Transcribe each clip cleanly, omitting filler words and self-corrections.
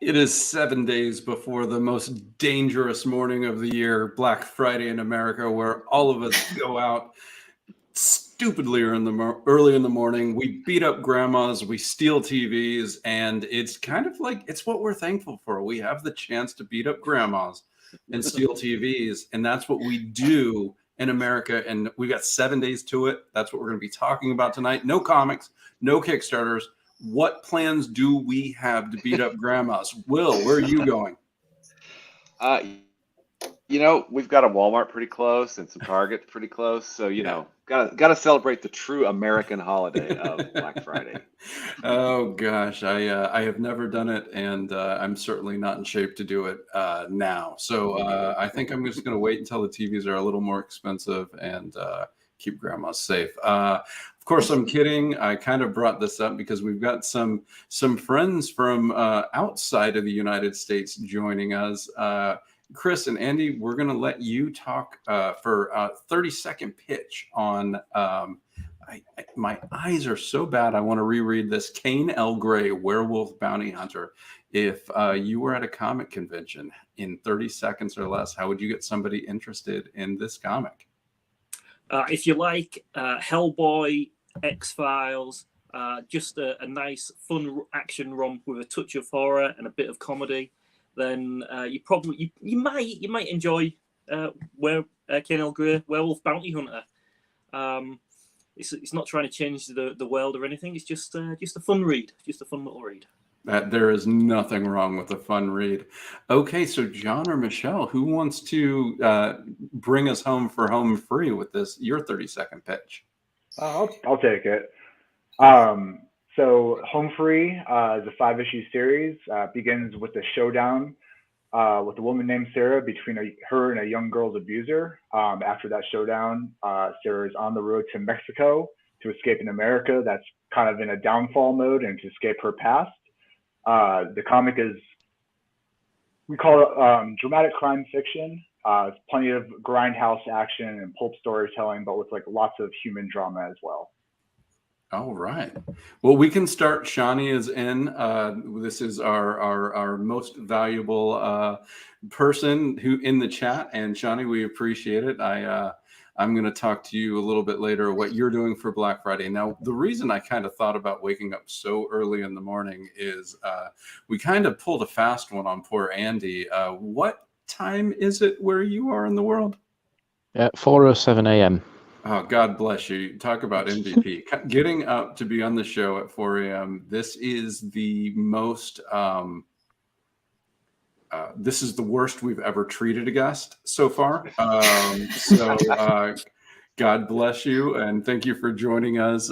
It is 7 days before the most dangerous morning of the year, Black Friday in America, where all of us go out stupidly early in the morning. We beat up grandmas, we steal TVs, and it's kind of like it's what we're thankful for. We have the chance to beat up grandmas and steal TVs, and that's what we do in America. And we got 7 days to it. That's what we're going to be talking about tonight. No comics, no Kickstarters. What plans do we have to beat up grandmas? Will, where are you going? Uh, we've got a Walmart pretty close and some Target pretty close, so Yeah. gotta celebrate the true American holiday of Black Friday. Oh gosh, I have never done it, and I'm certainly not in shape to do it now. So I think I'm just going to wait until the TVs are a little more expensive and keep grandma safe. Of course, I'm kidding. I kind of brought this up because we've got some friends from outside of the United States joining us. Chris and Andy, we're going to let you talk for a 30-second pitch on. My eyes are so bad. I want to reread this. Kane L. Gray, Werewolf Bounty Hunter. If you were at a comic convention in 30 seconds or less, how would you get somebody interested in this comic? If you like Hellboy, X-Files, just a nice, fun action romp with a touch of horror and a bit of comedy, then you might enjoy Kane L. Gray, Werewolf Bounty Hunter. It's not trying to change the world or anything. It's just a fun read, just a fun little read. There is nothing wrong with a fun read. Okay, so John or Michelle, who wants to bring us home for home free with your 30-second pitch? I'll take it. So Home Free is a 5-issue series. Begins with a showdown with a woman named Sarah between her and a young girl's abuser. After that showdown, Sarah is on the road to Mexico to escape in America. That's kind of in a downfall mode and to escape her past. The comic we call it dramatic crime fiction. It's plenty of grindhouse action and pulp storytelling, but with like lots of human drama as well. All right. Well, we can start. Shawnee is in. This is our most valuable person who in the chat, and Shawnee, we appreciate it. I'm going to talk to you a little bit later what you're doing for Black Friday. Now, the reason I kind of thought about waking up so early in the morning is we kind of pulled a fast one on poor Andy. What time is it where you are in the world? 4:07 a.m. Oh, God bless you. Talk about MVP. Getting up to be on the show at 4 a.m. This is the most, this is the worst we've ever treated a guest so far. God bless you. And thank you for joining us.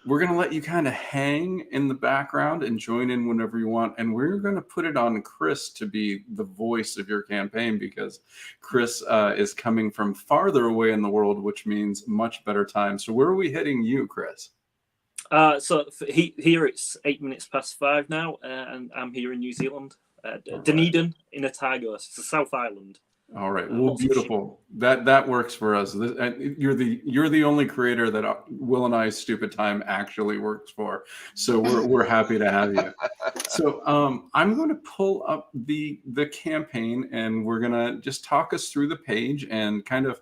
We're going to let you kind of hang in the background and join in whenever you want. And we're going to put it on Chris to be the voice of your campaign because Chris is coming from farther away in the world, which means much better time. So where are we heading you, Chris? So here it's 5 now, and I'm here in New Zealand, Dunedin in Otago. It's the South Island. All right. Well, beautiful. That works for us. You're the only creator that Will and I's stupid time actually works for. So we're happy to have you. So I'm going to pull up the campaign, and we're gonna just talk us through the page and kind of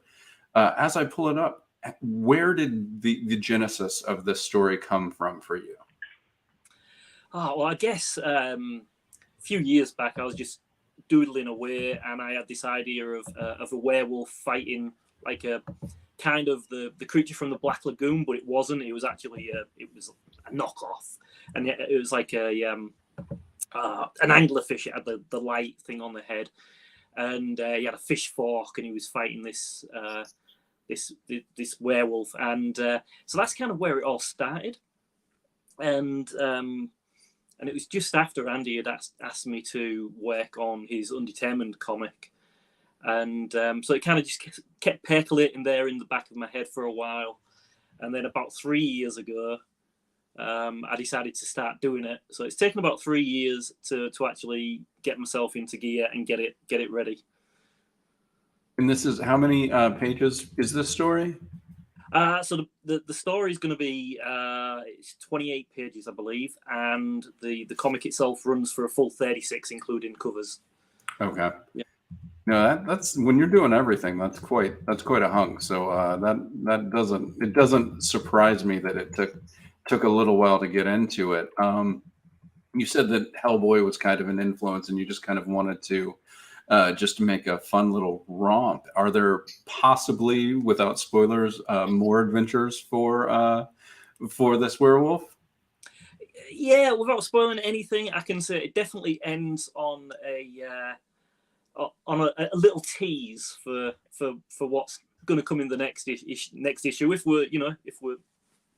as I pull it up, where did the genesis of this story come from for you? Oh, well, I guess a few years back I was just doodling away, and I had this idea of a werewolf fighting like a kind of the creature from the Black Lagoon, but it wasn't. It was actually a knockoff, and it was like an anglerfish. It had the light thing on the head, and he had a fish fork, and he was fighting this werewolf, and so that's kind of where it all started, and it was just after Andy had asked me to work on his Undetermined comic. And so it kind of just kept percolating there in the back of my head for a while. And then about 3 years ago, I decided to start doing it. So it's taken about 3 years to actually get myself into gear and get it ready. And this is how many pages is this story? So the story is going to be it's 28 pages, I believe, and the comic itself runs for a full 36, including covers. Okay. Yeah. No, that's when you're doing everything. That's quite a hunk. So that doesn't surprise me that it took a little while to get into it. You said that Hellboy was kind of an influence, and you just kind of wanted to just make a fun little romp. Are there possibly, without spoilers, more adventures for this werewolf? Yeah, without spoiling anything, I can say it definitely ends on a little tease for what's going to come in the next issue. If we're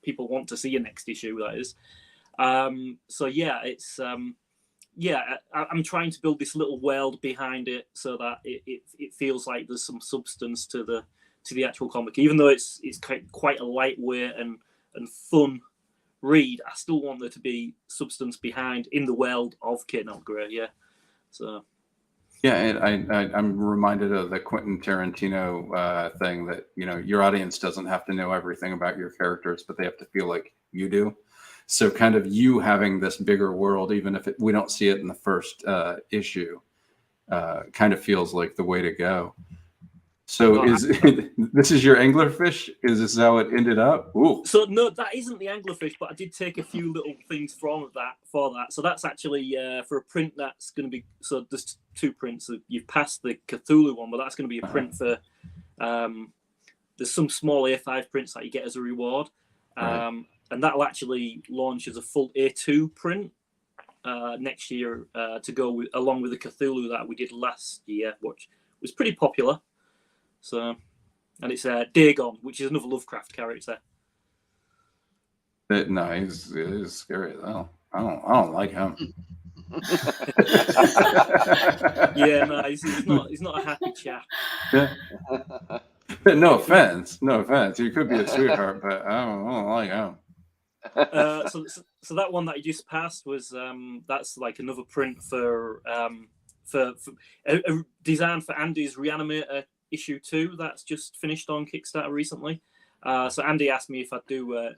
people want to see a next issue, that is. So yeah, it's I'm trying to build this little world behind it so that it feels like there's some substance to the actual comic, even though it's quite a lightweight and fun read. I still want there to be substance behind in the world of Kate Grey. Yeah, so. Yeah, I'm reminded of the Quentin Tarantino thing that, your audience doesn't have to know everything about your characters, but they have to feel like you do. So kind of you having this bigger world, even if we don't see it in the first issue, kind of feels like the way to go. So this is your anglerfish? Is this how it ended up? Ooh. So no, that isn't the anglerfish, but I did take a few little things from that for that. So that's actually for a print that's going to be. So there's 2 prints. So you've passed the Cthulhu one, but that's going to be a print for. There's some small A5 prints that you get as a reward, and that'll actually launch as a full A2 print next year to go along with the Cthulhu that we did last year, which was pretty popular. So, and it's Dagon, which is another Lovecraft character. No, he's scary as hell. I don't like him. Yeah, no, he's not a happy chap. Yeah. No offense. He could be a sweetheart, but I don't like him. So that one that you just passed was that's like another print for a design for Andy's Reanimator issue 2 that's just finished on Kickstarter recently. So Andy asked me if I'd do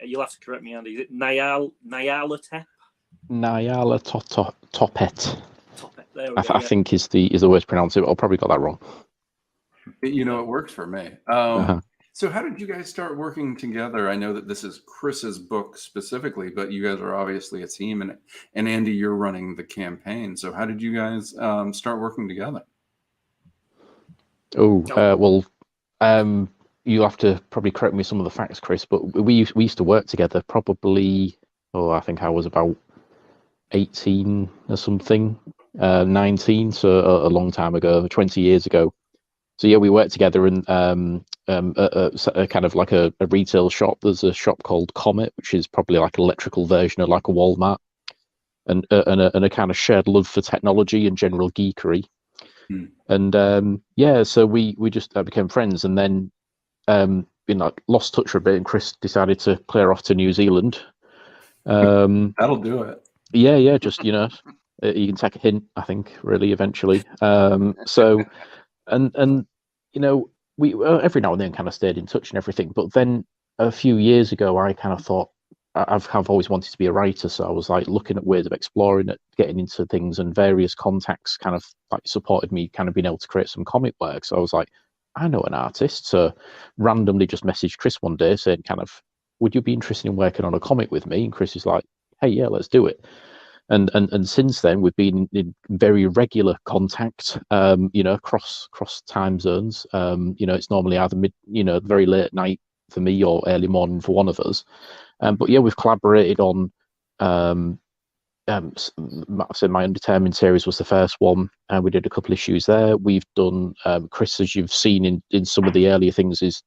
you'll have to correct me, Andy. Is it Nyarlathotep? Nyarlathotep. There we go, I think is the way to pronounce it. But I probably got that wrong. It works for me. So how did you guys start working together? I know that this is Chris's book specifically, but you guys are obviously a team, and Andy, you're running the campaign. So how did you guys start working together? Well, you'll have to probably correct me some of the facts, Chris, but we used to work together probably, I think I was about 18 or something, 19, so a long time ago, 20 years ago. So yeah, we worked together in a kind of like a retail shop. There's a shop called Comet, which is probably like an electrical version of like a Walmart, and a kind of shared love for technology and general geekery. And so we just became friends, and then lost touch for a bit, and Chris decided to clear off to New Zealand. That'll do it. Yeah, just you can take a hint, I think, really eventually. So and we every now and then kind of stayed in touch and everything, but then a few years ago I kind of thought I've always wanted to be a writer, so I was like looking at ways of exploring it, getting into things, and various contacts kind of like supported me kind of being able to create some comic work. So I was like, I know an artist, so randomly just messaged Chris one day saying kind of, would you be interested in working on a comic with me? And Chris is like, hey, yeah, let's do it. And since then we've been in very regular contact, across time zones. It's normally either very late night for me or early morning for one of us. But yeah, we've collaborated on. So my Undetermined series was the first one, and we did a couple issues there. We've done Chris, as you've seen in some of the earlier things, is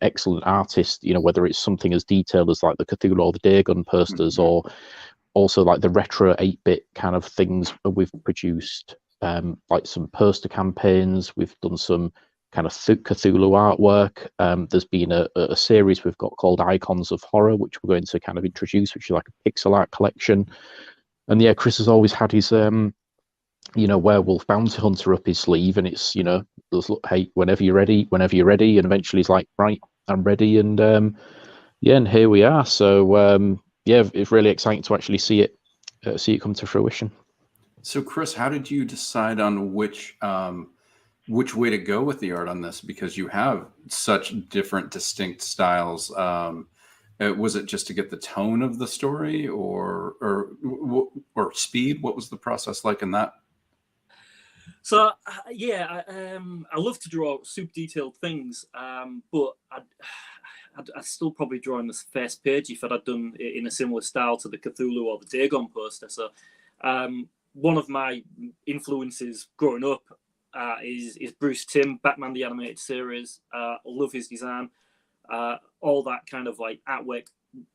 excellent artist. Whether it's something as detailed as like the Cthulhu or the Dagon posters, or also like the retro 8-bit kind of things. We've produced like some poster campaigns. We've done some kind of Cthulhu artwork. There's been a series we've got called Icons of Horror, which we're going to kind of introduce, which is like a pixel art collection. And yeah, Chris has always had his werewolf bounty hunter up his sleeve, and it's hey, whenever you're ready. And eventually he's like, right, I'm ready, and yeah, and here we are. So yeah, it's really exciting to actually see it come to fruition. So, Chris, how did you decide on which way to go with the art on this? Because you have such different, distinct styles. Was it just to get the tone of the story, or speed? What was the process like in that? So yeah, I love to draw super detailed things, but I'd still probably draw in the first page if I'd done it in a similar style to the Cthulhu or the Dagon poster. So one of my influences growing up is Bruce Timm, Batman the Animated Series. I love his design, all that kind of like artwork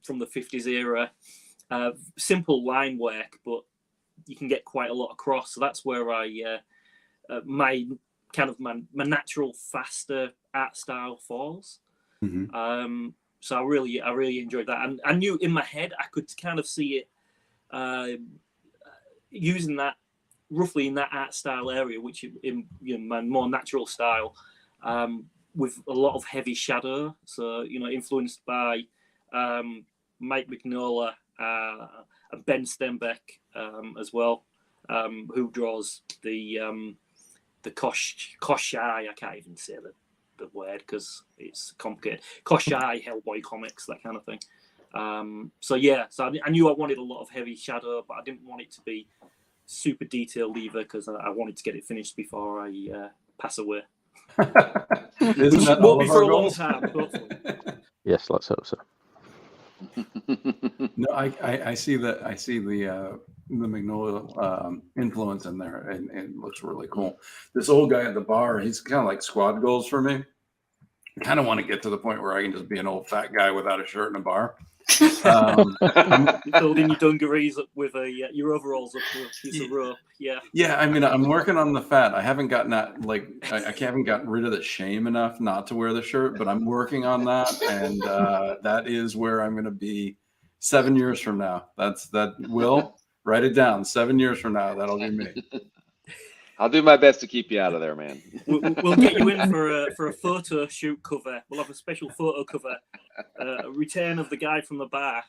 from the 50s era. Simple line work, but you can get quite a lot across. So that's where my natural faster art style falls. Mm-hmm. So I really enjoyed that, and I knew in my head I could kind of see it using that roughly in that art style area, which in my more natural style, with a lot of heavy shadow. So influenced by Mike Mignola and Ben Stenbeck as well, who draws the Koshai. I can't even say the word because it's complicated. Koshai, Hellboy comics, that kind of thing. So I knew I wanted a lot of heavy shadow, but I didn't want it to be super detailed either because I wanted to get it finished before I pass away. Isn't that won't be for a long time, hopefully. Yes, let's hope so. No, I see that. I see the Magnolia influence in there, and it looks really cool. This old guy at the bar, he's kind of like squad goals for me. I kind of want to get to the point where I can just be an old fat guy without a shirt in a bar. Building your dungarees up with your overalls up with a piece of rope. Yeah. I mean, I'm working on the fat. I haven't gotten that. Like, I haven't gotten rid of the shame enough not to wear the shirt, but I'm working on that, and that is where I'm going to be 7 years from now. Will write it down. 7 years from now, that'll be me. I'll do my best to keep you out of there, man. We'll get you in for a photo shoot cover. We'll have a special photo cover. A return of the guy from the bar.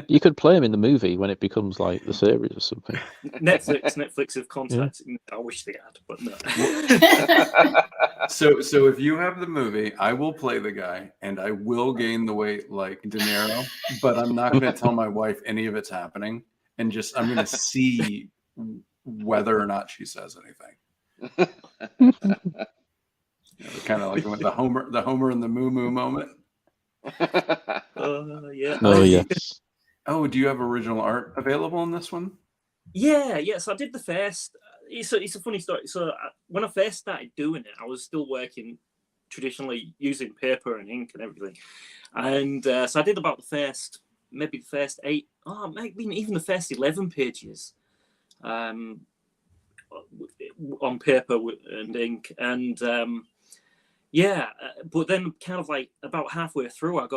You could play him in the movie when it becomes like the series or something. Netflix have contacted me. I wish they had, but no. So if you have the movie, I will play the guy, and I will gain the weight like De Niro, but I'm not going to tell my wife any of it's happening, and I'm going to see whether or not she says anything. Kind of like with the Homer and the Moo Moo moment. Yeah. Oh yes. Oh, do you have original art available in this one? Yeah. So I did the first. It's a funny story. So when I first started doing it, I was still working traditionally using paper and ink and everything, and so I did about the first 8, maybe even the first 11 pages. On paper and ink, and but then kind of like about halfway through, I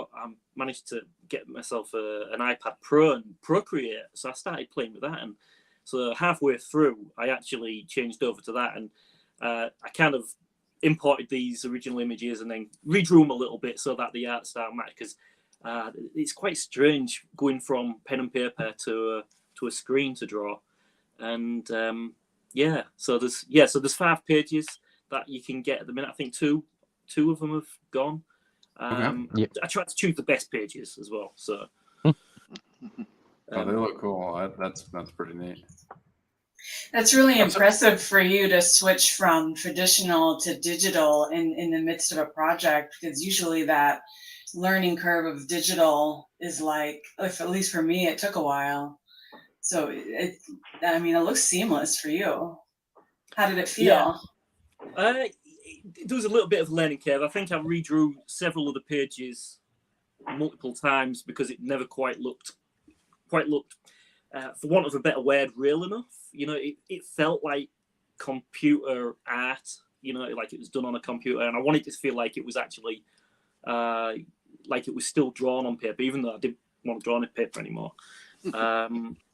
managed to get myself an iPad Pro and Procreate, so I started playing with that, and so halfway through, I actually changed over to that, and I kind of imported these original images and then redrew them a little bit so that the art style matched, because it's quite strange going from pen and paper to a screen to draw. And so there's 5 pages that you can get at the minute. I think two of them have gone. Okay. I tried to choose the best pages as well. So they look cool. That's pretty neat. That's really impressive for you to switch from traditional to digital in the midst of a project, because usually that learning curve of digital is like, at least for me, it took a while. So it looks seamless for you. How did it feel? There was a little bit of a learning curve. I think I redrew several of the pages multiple times because it never quite looked, for want of a better word, real enough. It felt like computer art. Like it was done on a computer, and I wanted it to feel like it was actually, like it was still drawn on paper, even though I didn't want to draw on paper anymore.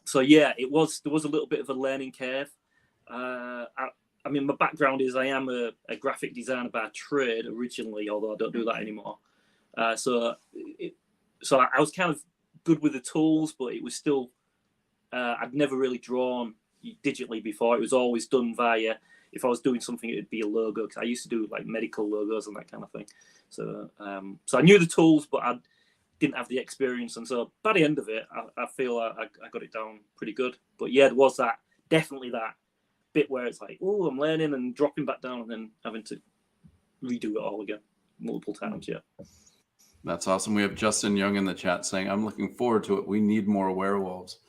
So yeah, there was a little bit of a learning curve. I I mean, my background is I am a graphic designer by trade originally, although I don't do that anymore. So I was kind of good with the tools, but it was still, I'd never really drawn digitally before. It was always done via, if I was doing something, it'd be a logo, because I used to do like medical logos and that kind of thing. So I knew the tools, but I didn't have the experience. And so by the end of it, I feel I got it down pretty good. But yeah, there was definitely that bit where it's like, oh, I'm learning and dropping back down and then having to redo it all again multiple times. Yeah. That's awesome. We have Justin Young in the chat saying, I'm looking forward to it. We need more werewolves.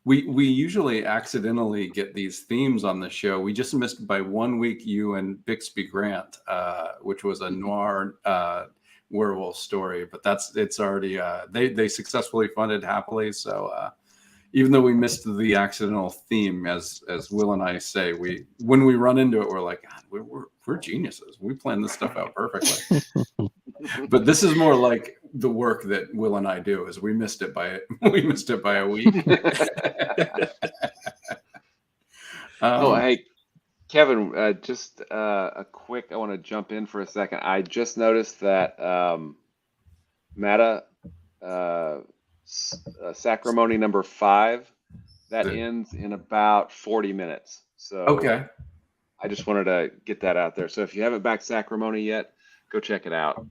We usually accidentally get these themes on the show. We just missed by 1 week you and Bixby Grant, which was a noir werewolf story, but it's already they successfully funded happily. So even though we missed the accidental theme, as Will and I say, when we run into it, we're like, God, we're geniuses. We plan this stuff out perfectly. But this is more like the work that Will and I do, is we missed it by a week. Hey, Kevin, just a quick, I want to jump in for a second. I just noticed that Meta Sacrimony number 5, that ends in about 40 minutes. So okay. I just wanted to get that out there. So if you haven't backed Sacrimony yet, go check it out.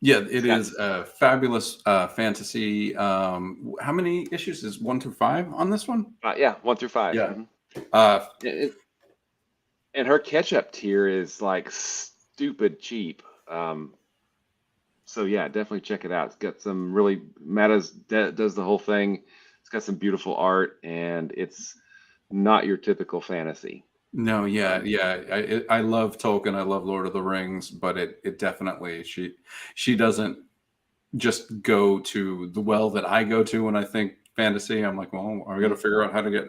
Yeah, it is a fabulous fantasy. How many issues is 1 through 5 on this one? Yeah, 1 through 5. Yeah. Mm-hmm. And her catch-up tier is like stupid cheap. So yeah, definitely check it out. It's got some really, Meta's does the whole thing. It's got some beautiful art, and it's not your typical fantasy. No, yeah. I love Tolkien. I love Lord of the Rings, but it definitely, she doesn't just go to the well that I go to when I think fantasy. I'm like, well, I got to figure out how to get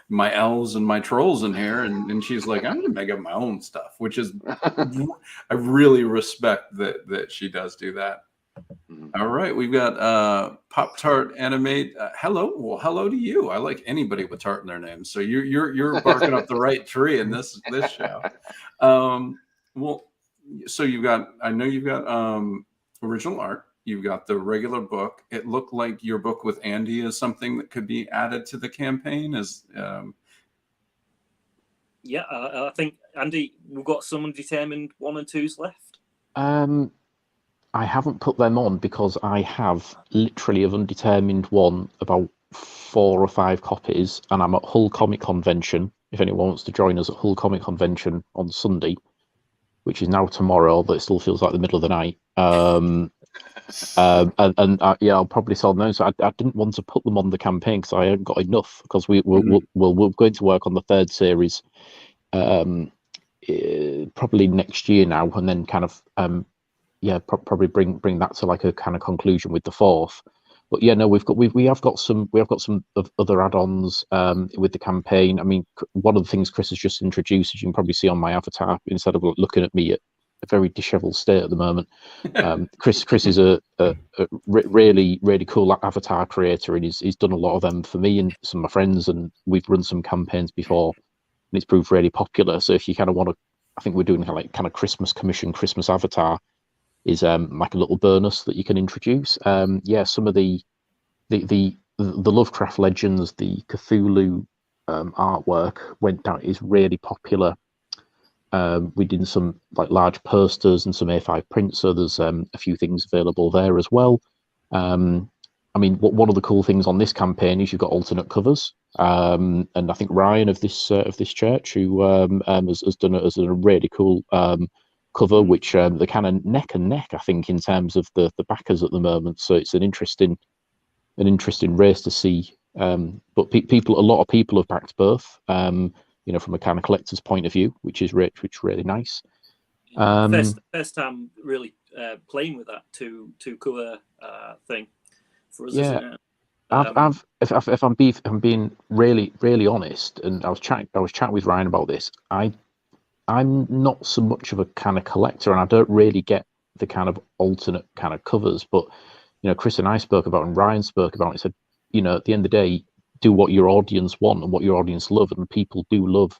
my elves and my trolls in here, and she's like, I'm gonna make up my own stuff, which is I really respect that she does do that. All right, we've got Pop Tart Animate. Hello, well, hello to you. I like anybody with tart in their name, so you're barking up the right tree in this show. Well, so I know you've got original art. You've got the regular book. It looked like your book with Andy is something that could be added to the campaign. Yeah, I think, Andy, we've got some undetermined 1 and 2s left. I haven't put them on because I have literally of Undetermined 1 about 4 or 5 copies, and I'm at Hull Comic Convention. If anyone wants to join us at Hull Comic Convention on Sunday, which is now tomorrow, but it still feels like the middle of the night. Yeah, I'll probably sell them. So I didn't want to put them on the campaign because I hadn't got enough. Because we're going to work on the 3rd series, probably next year now, and then kind of probably bring that to like a kind of conclusion with the 4th. But yeah, no, we have got some of other add-ons with the campaign. I mean, one of the things Chris has just introduced, as you can probably see on my avatar, instead of looking at me at a very disheveled state at the moment, Chris is a really cool avatar creator, and he's done a lot of them for me and some of my friends, and we've run some campaigns before, and it's proved really popular. So if you kind of want to, I think we're doing kind of Christmas commission, Christmas avatar is like a little bonus that you can introduce. Some of the Lovecraft legends, the Cthulhu artwork went down, is really popular. We did some like large posters and some A5 prints, so there's a few things available there as well. I mean, one of the cool things on this campaign is you've got alternate covers, and I think Ryan of this church, who has done a really cool cover, which they're kind of neck and neck, I think, in terms of the backers at the moment. So it's an interesting race to see. But a lot of people have backed both. From a kind of collector's point of view, which is really nice. First time really playing with that two cover thing for us, isn't it? If I'm being really honest, and I was chatting with Ryan about this, I'm not so much of a kind of collector, and I don't really get the kind of alternate kind of covers. But Chris and I spoke about, and Ryan spoke about, and said, at the end of the day, do what your audience want and what your audience love, and people do love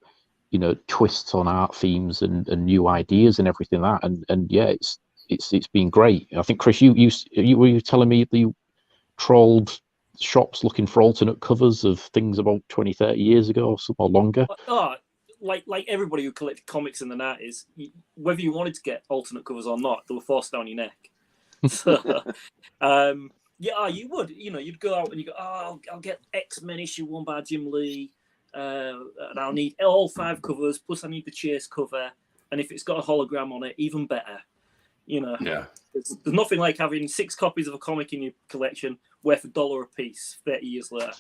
twists on art themes and new ideas and everything and yeah, it's been great. I think Chris, you were you telling me that you trawled shops looking for alternate covers of things about 20-30 years ago or longer. Oh, like everybody who collected comics in the 90s, whether you wanted to get alternate covers or not, they were forced down your neck. So, yeah, you would. You'd go out and you go, oh, I'll get X-Men issue 1 by Jim Lee, and I'll need all 5 covers. Plus, I need the Chase cover, and if it's got a hologram on it, even better. Yeah. There's nothing like having 6 copies of a comic in your collection worth $1 a piece 30 years later.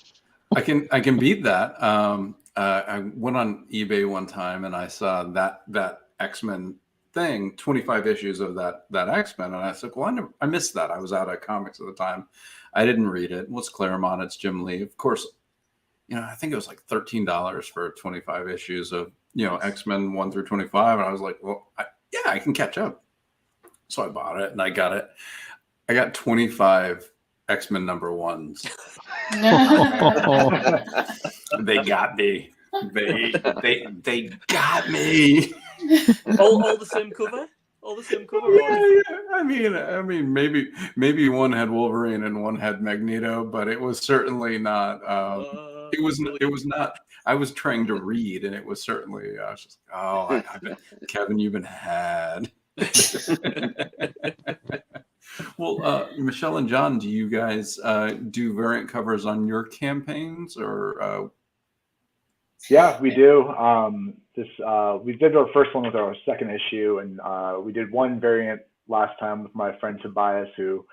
I can beat that. I went on eBay one time and I saw that X-Men thing, 25 issues of that X-Men, and I said, well, I missed that. I was out of comics at the time. I didn't read it. What's Claremont? It's Jim Lee. Of course, I think it was like $13 for 25 issues of X-Men 1 through 25, and I was like, well, I can catch up. So I bought it and I got it. I got 25 X-Men #1s. They got me. They got me. All the same cover? All the same cover? Yeah. I mean, maybe one had Wolverine and one had Magneto, but it was certainly not. It was not. I was trying to read, and it was certainly. I was just, Kevin, you've been had. Well, Michelle and John, do you guys do variant covers on your campaigns, or? Yeah, we do. We did our first one with our second issue, and we did one variant last time with my friend Tobias, who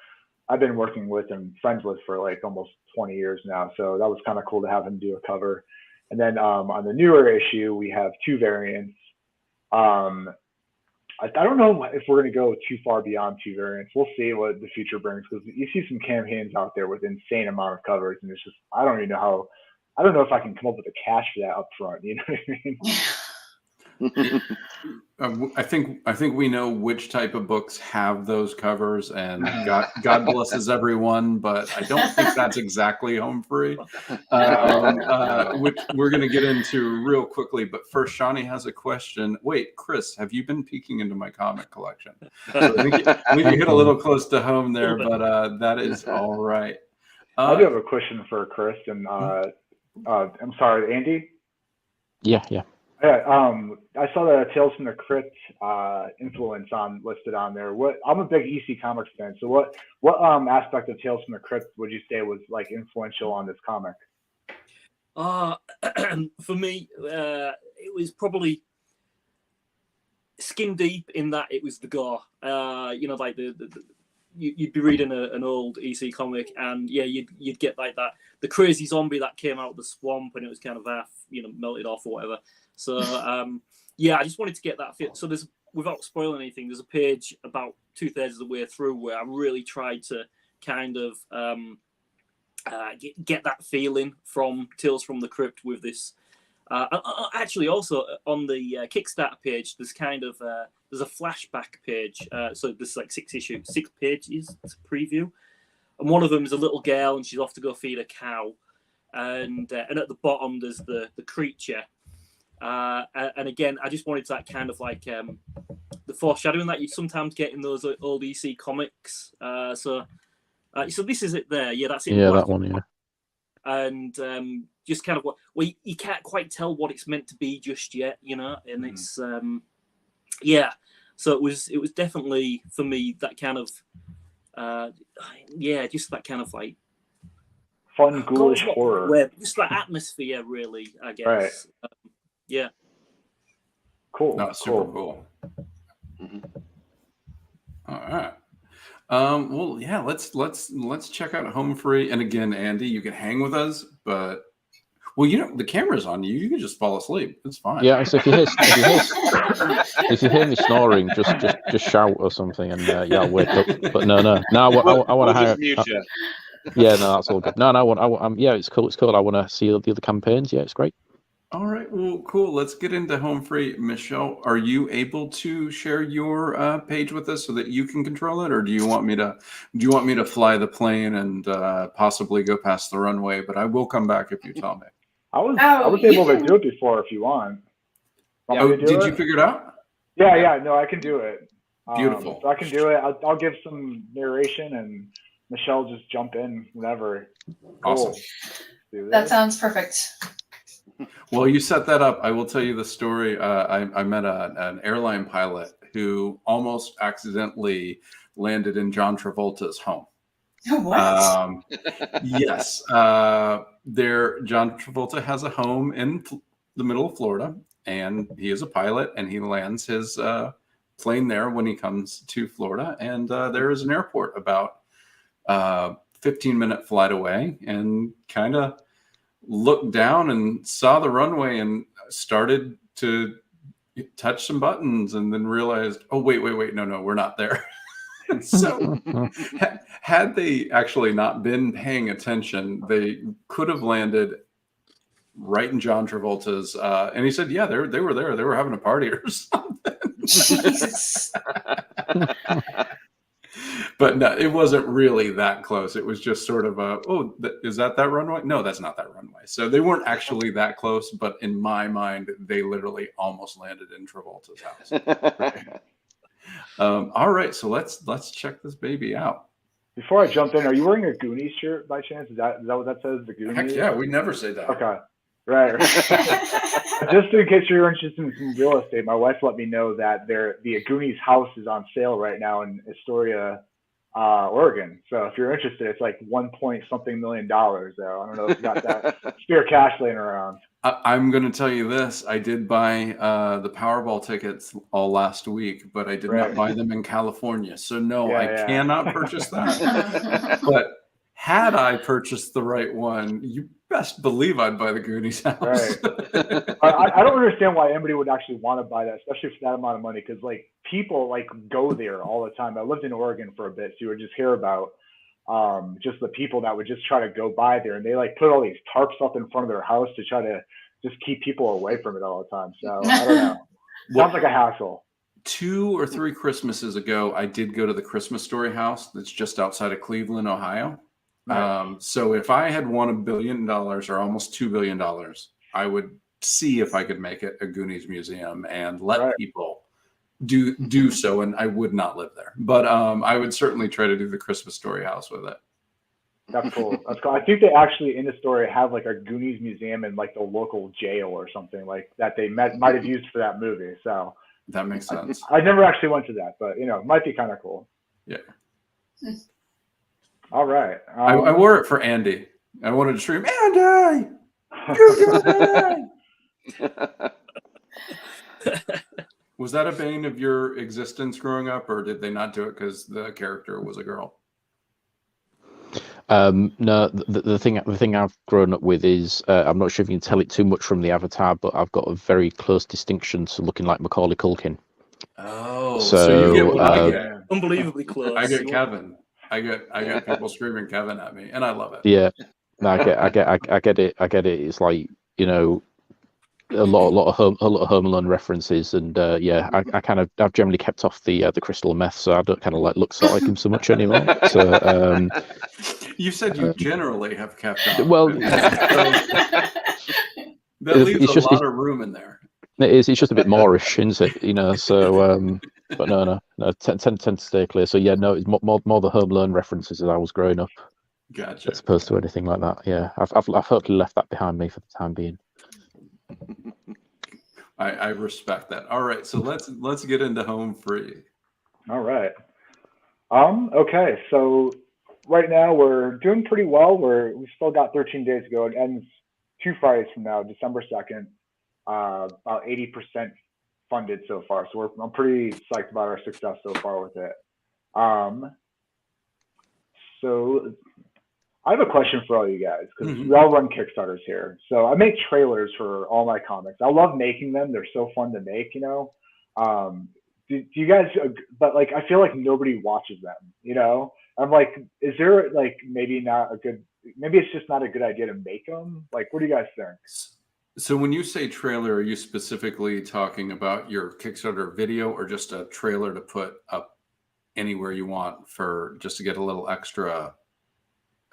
I've been working with and friends with for like almost 20 years now. So that was kind of cool to have him do a cover. And then on the newer issue, we have 2 variants. I don't know if we're going to go too far beyond 2 variants. We'll see what the future brings, because you see some campaigns out there with insane amount of covers, and it's just, I don't know if I can come up with the cash for that up front. You know what I mean? I think we know which type of books have those covers, and God blesses everyone, but I don't think that's exactly home free, which we're going to get into real quickly. But first, Shawnee has a question. Wait, Chris, have you been peeking into my comic collection? So I think you hit a little close to home there, but that is all right. I do have a question for Chris, and I'm sorry, Andy? Yeah. I saw the Tales from the Crypt influence listed on there. I'm a big EC Comics fan, so what aspect of Tales from the Crypt would you say was like influential on this comic? For me, it was probably skin deep in that it was the gore. Like you'd be reading an old EC comic, and yeah, you'd get like that, the crazy zombie that came out of the swamp, and it was kind of half melted off or whatever. So yeah, I just wanted to get that fit. So there's, without spoiling anything, there's a page about 2/3 of the way through where I really tried to kind of get that feeling from Tales from the Crypt with this. Actually, also on the Kickstarter page, there's kind of there's a flashback page. So there's like 6 pages. It's a preview, and one of them is a little girl, and she's off to go feed a cow, and at the bottom there's the creature. And again, I just wanted that kind of like the foreshadowing that you sometimes get in those old EC comics. So this is it there. Yeah, that's it. Yeah, that one. Yeah. And just kind of you can't quite tell what it's meant to be just yet, and it's yeah. So it was definitely for me that kind of just that kind of like fun, ghoulish horror. Just that atmosphere, really, I guess. Right. Yeah. Cool. No, super cool. Mm-hmm. All right. Well, yeah. Let's check out Home Free. And again, Andy, you can hang with us, but the camera's on you. You can just fall asleep. It's fine. Yeah. So if you hear me snoring, just shout or something, and I'll wake up. But no. I want to hang. Yeah, no, that's all good. No, yeah, it's cool. It's cool. I want to see the other campaigns. Yeah, it's great. All right, well, cool. Let's get into Home Free. Michelle, are you able to share your page with us so that you can control it, or do you want me to fly the plane and possibly go past the runway? But I will come back if you tell me. I was able to do it before if you want. Want Yeah. me Oh, to do did it? you figure it out? Yeah, no, I can do it. Beautiful. So I can do it. I'll give some narration and Michelle just jump in whenever. Awesome. Cool. Do That this. sounds perfect. Well, you set that up. I will tell you the story. I met an airline pilot who almost accidentally landed in John Travolta's home. What? Yes. John Travolta has a home in the middle of Florida, and he is a pilot, and he lands his plane there when he comes to Florida. And there is an airport about 15-minute flight away, and kind of looked down and saw the runway and started to touch some buttons, and then realized, oh, wait, no, we're not there. And so had they actually not been paying attention, they could have landed right in John Travolta's. And he said, yeah, they were there. They were having a party or something. Jesus. But no, it wasn't really that close. It was just sort of is that runway? No, that's not that runway. So they weren't actually that close, but in my mind, they literally almost landed in Travolta's house. All right, so let's check this baby out. Before I jump in, are you wearing a Goonies shirt by chance? Is that what that says? The Goonies? Heck yeah, we never say that. Okay. Right. Just in case you're interested in some real estate, my wife let me know that the Goonies house is on sale right now in Astoria, Oregon. So if you're interested, it's like $1 million. Though I don't know if you got that spare cash laying around. I'm going to tell you this. I did buy the Powerball tickets all last week, but I did not buy them in California. So no, I cannot purchase that. But had I purchased the right one, you best believe I'd buy the Goonies house. Right. I don't understand why anybody would actually want to buy that, especially for that amount of money, because like people like go there all the time. I lived in Oregon for a bit, so you would just hear about just the people that would just try to go by there, and they like put all these tarps up in front of their house to try to just keep people away from it all the time. So I don't know. Sounds like a hassle. 2 or 3 Christmases ago, I did go to the Christmas Story house that's just outside of Cleveland, Ohio. Nice. So if I had won $1 billion or almost $2 billion, I would see if I could make it a Goonies museum and let people do so, and I would not live there. But I would certainly try to do the Christmas Story house with it. That's cool. That's cool. I think they actually in the story have like a Goonies museum in like the local jail or something like that they might have used for that movie. So that makes sense. I never actually went to that, but it might be kind of cool. Yeah. All right. I wore it for Andy. I wanted to scream, Andy! You Andy! Was that a bane of your existence growing up, or did they not do it because the character was a girl? No, the thing I've grown up with is I'm not sure if you can tell it too much from the avatar, but I've got a very close distinction to looking like Macaulay Culkin. Oh, so you get what I get. Unbelievably close. I get Kevin. I get people screaming Kevin at me, and I love it. Yeah, no, I get it. It's like a lot of Home Alone references, and I've generally kept off the crystal meth, so I don't kind of look like him so much anymore. So you said you generally have kept off. Well, that leaves a lot of room in there. It's just a bit Moorish, isn't it? So but no, tend to stay clear. So yeah, no, it's more the Home Alone references as I was growing up. Gotcha. As opposed to anything like that. Yeah, I've hopefully left that behind me for the time being. I respect that. All right, so let's get into Home Free. All right. Okay, so right now we're doing pretty well. We've still got 13 days to go. It ends 2 Fridays from now, December 2nd. About 80% funded so far, so I'm pretty psyched about our success so far with it. So I have a question for all you guys, because we all run Kickstarters here. So I make trailers for all my comics. I love making them. They're so fun to make, do you guys, but like, I feel like nobody watches them, I'm like, is there like, maybe it's just not a good idea to make them? Like, what do you guys think? So when you say trailer, are you specifically talking about your Kickstarter video, or just a trailer to put up anywhere you want for just to get a little extra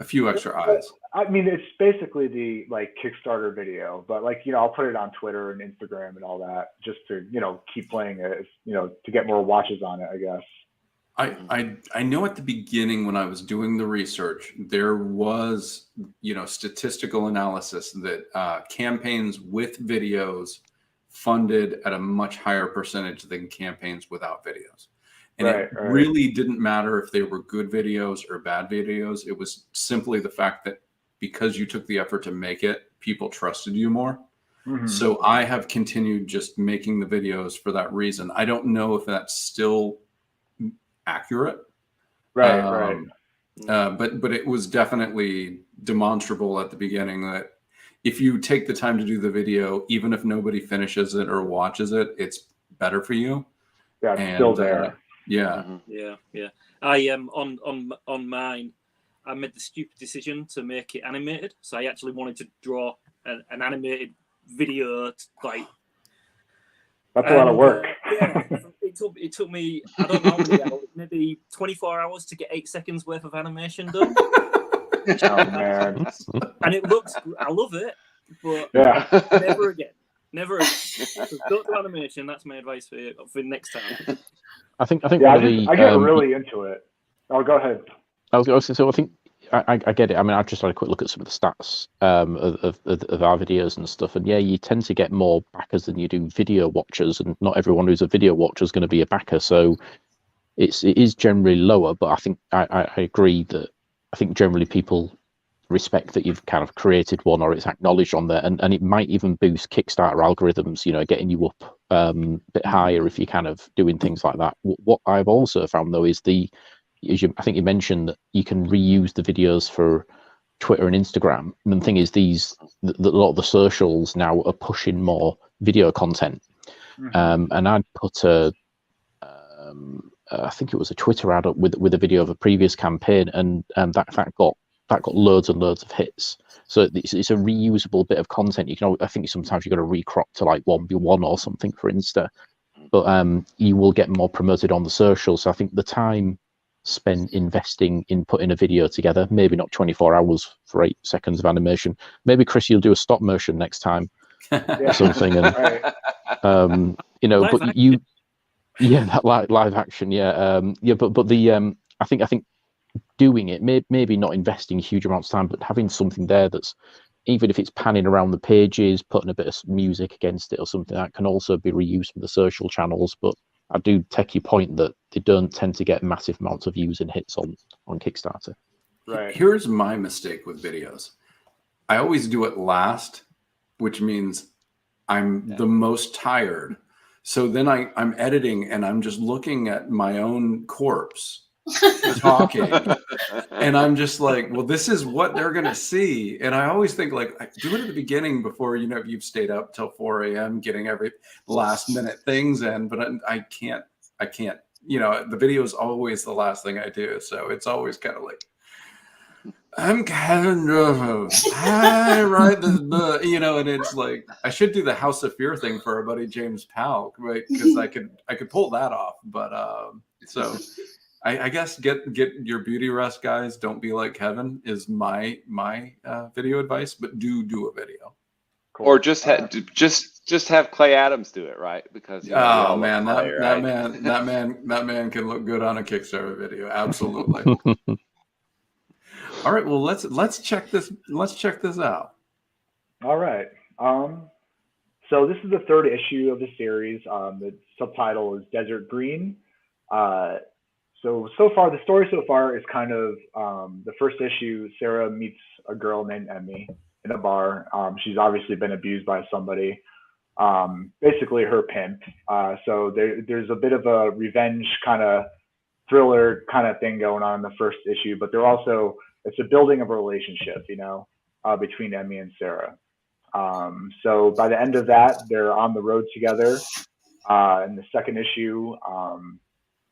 a few extra eyes. I mean, it's basically the like Kickstarter video, but like, I'll put it on Twitter and Instagram and all that just to, keep playing it, to get more watches on it, I guess. I know at the beginning when I was doing the research, there was, statistical analysis that campaigns with videos funded at a much higher percentage than campaigns without videos. And it really didn't matter if they were good videos or bad videos. It was simply the fact that because you took the effort to make it, people trusted you more. Mm-hmm. So I have continued just making the videos for that reason. I don't know if that's still accurate. Right. But it was definitely demonstrable at the beginning that if you take the time to do the video, even if nobody finishes it or watches it, it's better for you. Yeah, it's still there. Yeah. Yeah. I am on mine. I made the stupid decision to make it animated. So I actually wanted to draw an animated video, like. That's a lot of work. Yeah, it took me, I don't know how many hours, maybe 24 hours to get 8 seconds worth of animation done. Oh man! And it looks, I love it, but never again. So don't do animation. That's my advice for next time. I think I get really into it. Oh, go ahead. I think I get it. I mean, I've just had a quick look at some of the stats of our videos and stuff, and you tend to get more backers than you do video watchers, and not everyone who's a video watcher is going to be a backer. So it is generally lower, but I think I agree that I think generally people respect that you've kind of created one or it's acknowledged on there, and it might even boost Kickstarter algorithms, getting you up a bit higher if you're kind of doing things like that. What I've also found though is I think you mentioned that you can reuse the videos for Twitter and Instagram. And the thing is, a lot of the socials now are pushing more video content. Mm-hmm. And I'd put I think it was a Twitter ad up with a video of a previous campaign, and that got loads and loads of hits. So it's a reusable bit of content. I think sometimes you've got to recrop to like 1v1 or something for Insta, but you will get more promoted on the social. So I think the time spent investing in putting a video together, maybe not 24 hours for 8 seconds of animation. Maybe Chris, you'll do a stop motion next time or something, and but you. Yeah, that live action. But the I think doing it, maybe not investing huge amounts of time, but having something there that's, even if it's panning around the pages, putting a bit of music against it or something, that can also be reused for the social channels. But I do take your point that they don't tend to get massive amounts of views and hits on Kickstarter. Right. Here's my mistake with videos. I always do it last, which means I'm the most tired. So then I'm editing and I'm just looking at my own corpse talking. And I'm just like, well, this is what they're going to see. And I always think like, I do it at the beginning before, you've stayed up till 4 a.m. getting every last minute things in, but I can't, the video is always the last thing I do. So it's always kind of like, I'm Kevin Rose. I write this book, and it's like I should do the House of Fear thing for our buddy James Powell, right? Because I could pull that off. But so I guess get your beauty rest, guys. Don't be like Kevin is my video advice, but do a video. Cool. Or just have Clay Adams do it, right? Because oh man, that man can look good on a Kickstarter video. Absolutely. All right, well let's check this out. All right. So this is the third issue of the series. The subtitle is Desert Green. So far, the story so far is kind of the first issue. Sarah meets a girl named Emmy in a bar. She's obviously been abused by somebody, basically her pimp. So there's a bit of a revenge kind of thriller kind of thing going on in the first issue, but it's a building of a relationship, between Emmy and Sarah. So by the end of that, they're on the road together. In the second issue,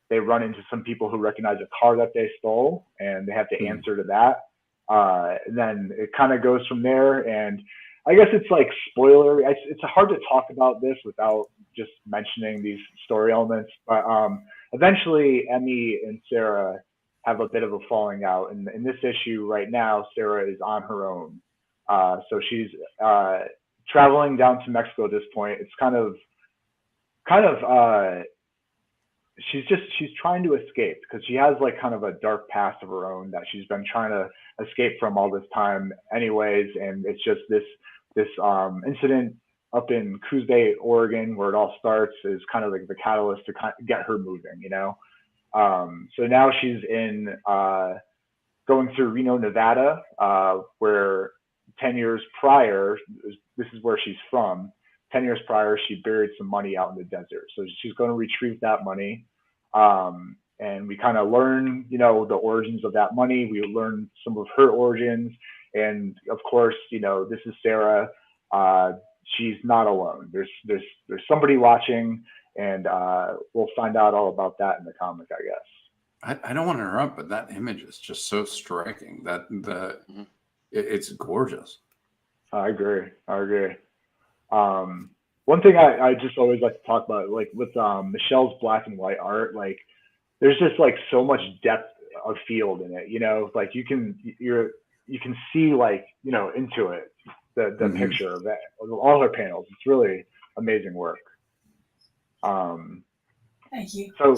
they run into some people who recognize a car that they stole, and they have to answer to that. And then it kind of goes from there. And I guess it's like spoiler. It's hard to talk about this without just mentioning these story elements. But eventually, Emmy and Sarah have a bit of a falling out. And in this issue right now, Sarah is on her own. So she's traveling down to Mexico at this point. It's kind of she's trying to escape because she has like kind of a dark past of her own that she's been trying to escape from all this time anyways. And it's just this incident up in Coos Bay, Oregon, where it all starts is kind of like the catalyst to kind of get her moving, you know? So now she's in going through Reno, Nevada, where 10 years prior, this is where she's from. 10 years prior, she buried some money out in the desert. So she's going to retrieve that money. And we kind of learn, you know, the origins of that money. We learn some of her origins. And of course, you know, this is Sarah. She's not alone. There's somebody watching, and we'll find out all about that in the comic, I guess. I don't want to interrupt, but that image is just so striking. It's gorgeous. I agree. One thing I just always like to talk about, like with Michelle's black and white art, like there's just like so much depth of field in it, you know, like you can see, like, you know, into it, the picture of that, all her panels. It's really amazing work. Thank you. So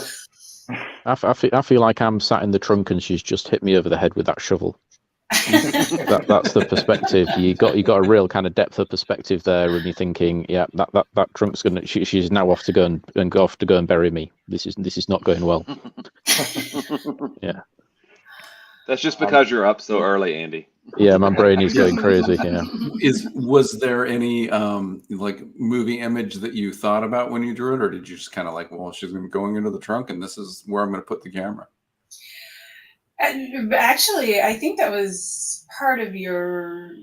I feel like I'm sat in the trunk and she's just hit me over the head with that shovel. That's the perspective. You got a real kind of depth of perspective there, and you're thinking, yeah, that trunk's gonna. She's now off to go and bury me. This is not going well. Yeah. That's just because you're up so early, Andy. Yeah, my brain is going crazy. Yeah. Was there any like movie image that you thought about when you drew it, or did you just kind of like, well, she's gonna be going into the trunk, and this is where I'm going to put the camera? Actually, I think that was part of your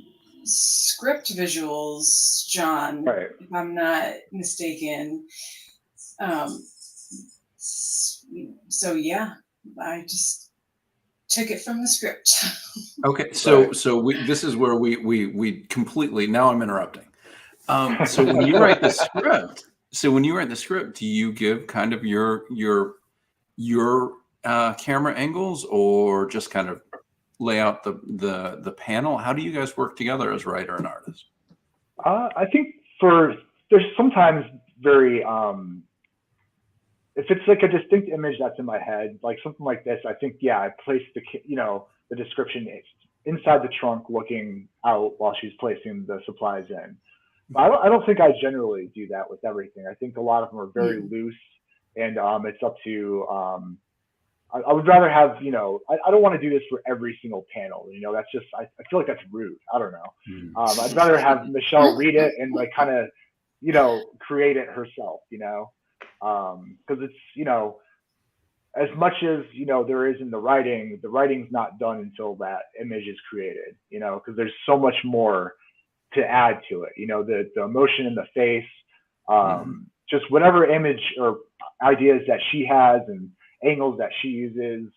script visuals, John, right. if I'm not mistaken. So yeah, I just took it from the script. Okay, so this is where we completely, now I'm interrupting. So when you write the script, do you give kind of your camera angles, or just kind of lay out the panel? How do you guys work together as writer and artist? I think there's sometimes very if it's like a distinct image that's in my head, like something like this, I think, yeah, I place the description inside the trunk looking out while she's placing the supplies in. But I don't think I generally do that with everything. I think a lot of them are very loose, and it's up to I would rather have, you know, I don't want to do this for every single panel. You know, that's just, I feel like that's rude. I don't know. I'd rather have Michelle read it and like kind of, you know, create it herself, you know, because it's, you know, as much as, you know, there is in the writing's not done until that image is created, you know, because there's so much more to add to it. You know, the emotion in the face, just whatever image or ideas that she has and angles that she uses,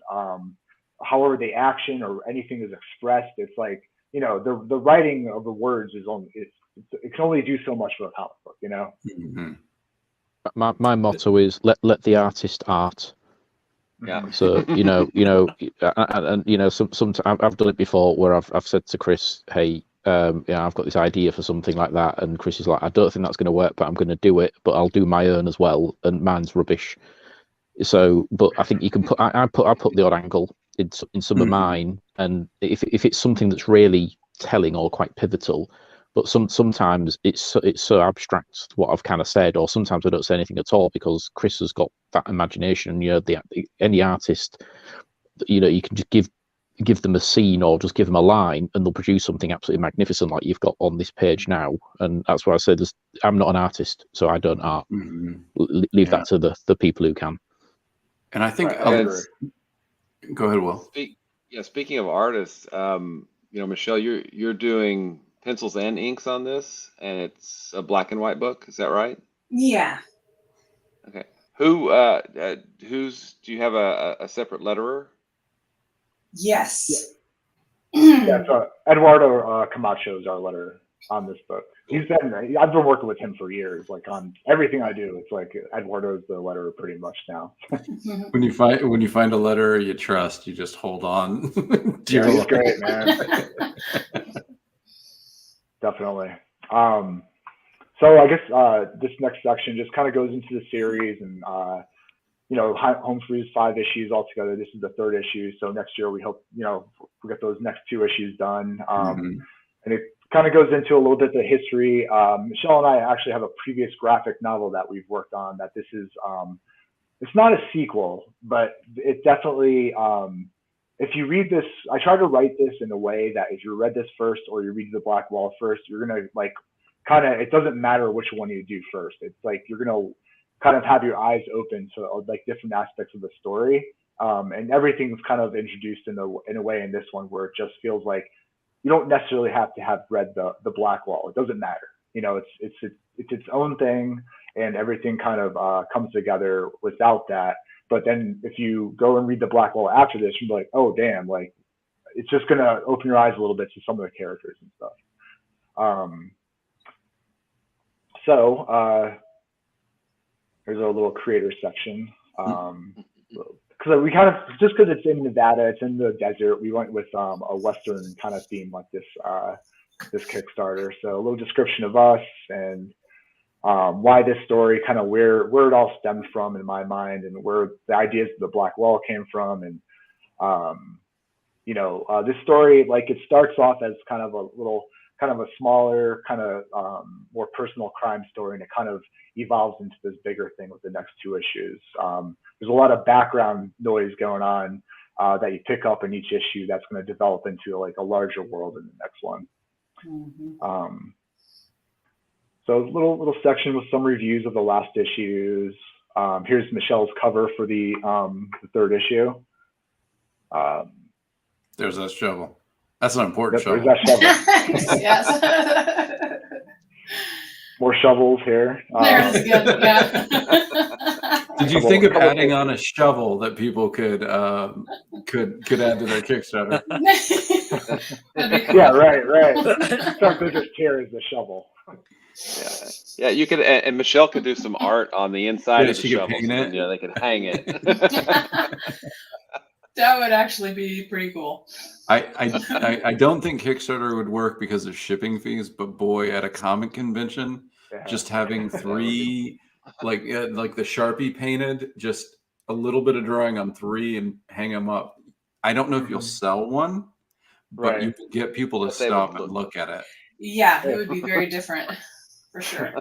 however the action or anything is expressed, it's like, you know, the writing of the words is only, it can only do so much for a comic book, you know. My motto is let the artist art. Yeah. So you know, and you know, some I've done it before where I've said to Chris, hey, yeah, I've got this idea for something like that, and Chris is like, I don't think that's going to work, but I'm going to do it, but I'll do my own as well, and mine's rubbish. So, but I think you can I put the odd angle in some of mine, and if it's something that's really telling or quite pivotal, but sometimes it's so abstract what I've kind of said, or sometimes I don't say anything at all because Chris has got that imagination. You know, any artist, you know, you can just give them a scene or just give them a line, and they'll produce something absolutely magnificent, like you've got on this page now. And that's why I said I'm not an artist, so I don't art. Leave that to the people who can. And I think, go ahead, Will. Speaking of artists, you know, Michelle, you're doing pencils and inks on this, and it's a black and white book. Is that right? Yeah. Okay. Do you have a separate letterer? Yes. Yeah, so Eduardo Camacho is our letterer. on this book. I've been working with him for years, like on everything I do. It's like Eduardo's the letterer pretty much now. When you find a letterer you trust, you just hold on to Yeah, your he's luck. great, man. Definitely. So I guess this next section just kind of goes into the series, and Home Free is 5 issues altogether. This is the 3rd issue, so next year we hope we get those next 2 issues done. And it kind of goes into a little bit of the history. Michelle and I actually have a previous graphic novel that we've worked on. That this is it's not a sequel, but it definitely. If you read this, I try to write this in a way that if you read this first or you read The Black Wall first, you're gonna like kind of, it doesn't matter which one you do first. It's like you're gonna kind of have your eyes open to like different aspects of the story, and everything's kind of introduced in a way in this one where it just feels like you don't necessarily have to have read the Black Wall. It doesn't matter. It's its own thing, and everything kind of comes together without that. But then if you go and read The Black Wall after this, you're like, oh, damn, like it's just going to open your eyes a little bit to some of the characters and stuff. So here's a little creator section. Because we kind of, just because it's in Nevada, it's in the desert, we went with a Western kind of theme like this Kickstarter. So a little description of us and why this story, kind of where it all stemmed from in my mind, and where the ideas of the Black Wall came from. And this story, like, it starts off as kind of a smaller, kind of more personal crime story, and it kind of evolves into this bigger thing with the next 2 issues. There's a lot of background noise going on that you pick up in each issue that's going to develop into like a larger world in the next one. So a little section with some reviews of the last issues. Here's Michelle's cover for the 3rd issue. There's that shovel. That's an important There's shovel. that shovel. Yes. More shovels here. There's good. Yeah. Did you think of adding on a shovel that people could add to their Kickstarter? That'd be cool. Yeah, right. Some biggest tier is the shovel. Yeah, you could, and Michelle could do some art on the inside of the she could shovel, paint it. and they could hang it. That would actually be pretty cool. I don't think Kickstarter would work because of shipping fees, but boy, at a comic convention, just having 3 like the Sharpie painted, just a little bit of drawing on 3 and hang them up. I don't know if you'll sell one, but you can get people to stop and look at it. Yeah, it would be very different for sure.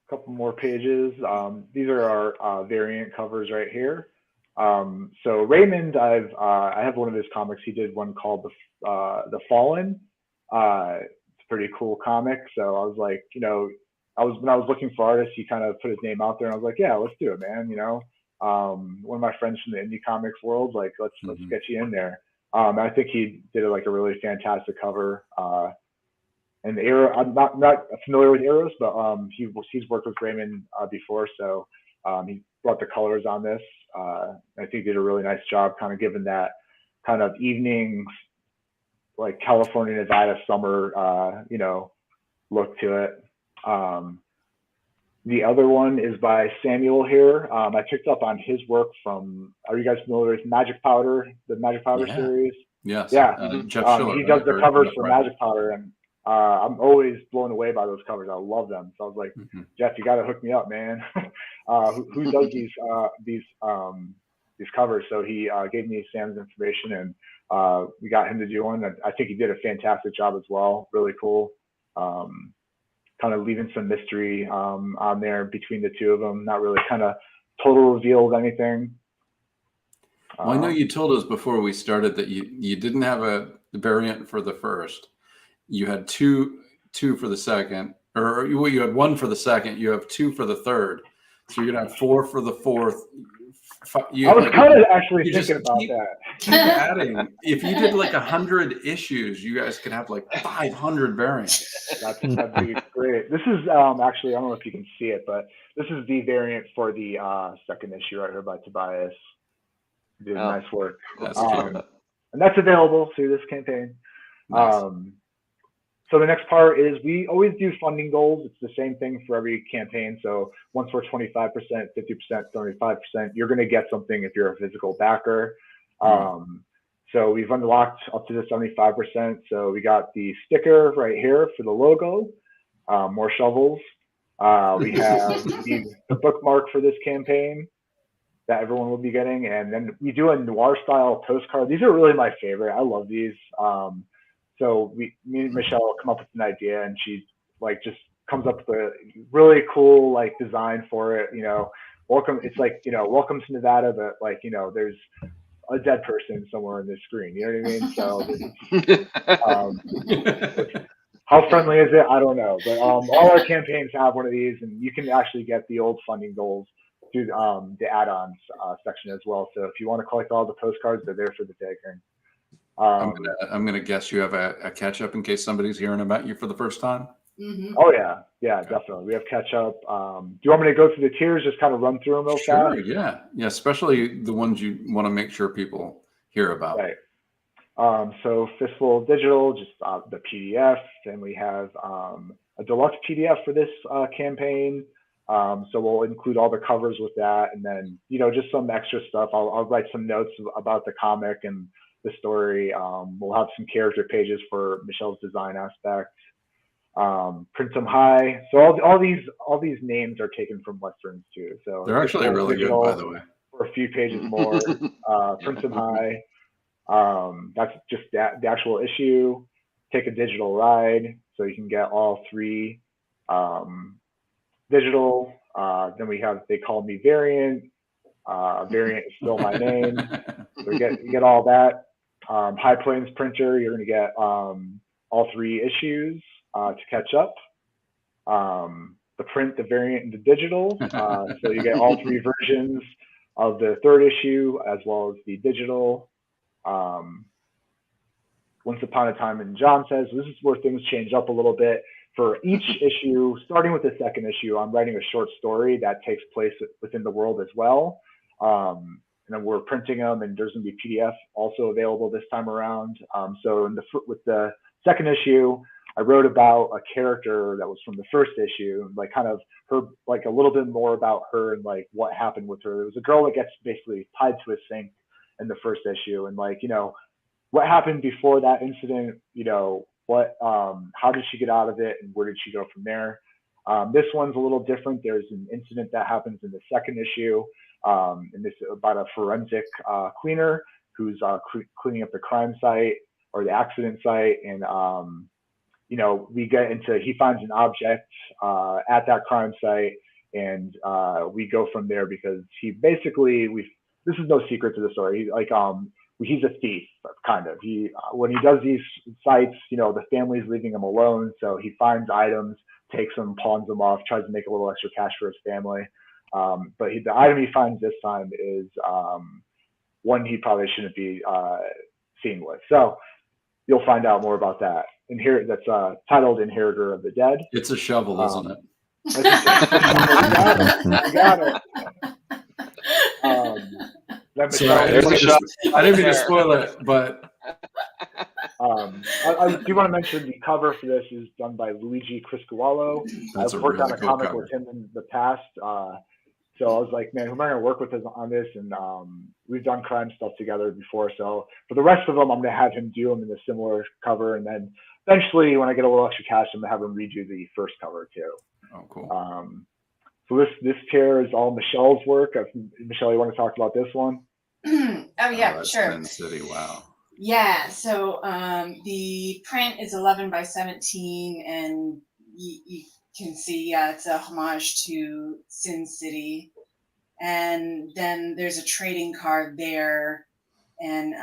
Couple more pages. These are our variant covers right here. So Raymond, I have one of his comics. He did one called The Fallen. It's a pretty cool comic. So I was like, when I was looking for artists, he kind of put his name out there, and I was like, yeah, let's do it, man. One of my friends from the indie comics world, like, let's get you in there. I think he did a really fantastic cover. And Arrow, I'm not familiar with Arrows, but he's worked with Raymond before, so he brought the colors on this. I think he did a really nice job, kind of giving that kind of evening, like California, Nevada summer, look to it. The other one is by Samuel here. I picked up on his work from, are you guys familiar with Magic Powder, the Magic Powder series? Yes. Yeah. Jeff Schiller, he does the covers for Magic Powder, and I'm always blown away by those covers. I love them. So I was like, Jeff, you got to hook me up, man. Who does these covers? So he gave me Sam's information, and we got him to do one. And I think he did a fantastic job as well. Really cool. Kind of leaving some mystery on there between the two of them. Not really kind of total reveal of anything. Well, I know you told us before we started that you didn't have a variant for the first. You had two for the second, or you had 1 for the second. You have 2 for the third. So you're gonna have 4 for the fourth. I was kind of actually thinking about that. Keep adding. If you did like 100 issues, you guys could have like 500 variants. That'd be great. This is actually, I don't know if you can see it, but this is the variant for the second issue right here by Tobias. Doing nice work. That's cute. And that's available through this campaign. Nice. So the next part is we always do funding goals. It's the same thing for every campaign. So once we're 25%, 50%, 75%, you're going to get something if you're a physical backer. So we've unlocked up to the 75%. So we got the sticker right here for the logo, more shovels. We have the bookmark for this campaign that everyone will be getting. And then we do a noir style postcard. These are really my favorite. I love these. So me and Michelle come up with an idea, and she like just comes up with a really cool like design for it. You know, welcome. It's like, you know, welcome to Nevada, but like, you know, there's a dead person somewhere on the screen. You know what I mean? So how friendly is it? I don't know. But all our campaigns have one of these, and you can actually get the old funding goals through the add-ons section as well. So if you want to collect all the postcards, they're there for the taking. I'm gonna guess you have a catch up in case somebody's hearing about you for the first time. Oh yeah, definitely. We have catch up. Do you want me to go through the tiers? Just kind of run through them real fast. Sure. Yeah. Especially the ones you want to make sure people hear about. Right. So Fistful Digital, just the PDF. Then we have a deluxe PDF for this campaign. So we'll include all the covers with that, and then, you know, just some extra stuff. I'll write some notes about the comic and the story. We'll have some character pages for Michelle's design aspect. Print them high. So all these names are taken from Westerns too. So they're actually really good, by the way. For a few pages more. Print them high. That's just the actual issue. Take a digital ride, so you can get all three digital. Then we have They Call Me variant. Variant is still my name. So you get all that. High Plains printer, you're going to get all three issues to catch up. The print, the variant, and the digital. So you get all three versions of the third issue as well as the digital. Once Upon a Time in John Says, this is where things change up a little bit. For each issue, starting with the second issue, I'm writing a short story that takes place within the world as well. And then we're printing them, and there's going to be PDF also available this time around. So with the second issue, I wrote about a character that was from the first issue, like kind of her, like a little bit more about her and like what happened with her. There was a girl that gets basically tied to a sink in the first issue, and like, you know, what happened before that incident, you know, how did she get out of it, and where did she go from there? This one's a little different. There's an incident that happens in the second issue, and this is about a forensic cleaner who's cleaning up the crime site or the accident site, and you know, he finds an object at that crime site, and we go from there because he basically, this is no secret to the story. He's a thief, kind of. When he does these sites, you know, the family's leaving him alone, so he finds items, takes them, pawns them off, tries to make a little extra cash for his family. But the item he finds this time is one he probably shouldn't be seen with. So you'll find out more about that. That's titled Inheritor of the Dead. It's a shovel, isn't it? You got it. Sorry, I didn't mean to spoil it, but I do want to mention the cover for this is done by Luigi Criscuolo. I've worked on a comic with him in the past, so I was like, man, who am I going to work with on this? And we've done crime stuff together before, so for the rest of them, I'm going to have him do them in a similar cover, and then eventually, when I get a little extra cash, I'm going to have him redo the first cover too. Oh, cool. So this tier is all Michelle's work. Michelle, you want to talk about this one? Oh yeah, sure. Twin City, wow. Yeah, so the print is 11 by 17, and you can see it's a homage to Sin City. And then there's a trading card there, and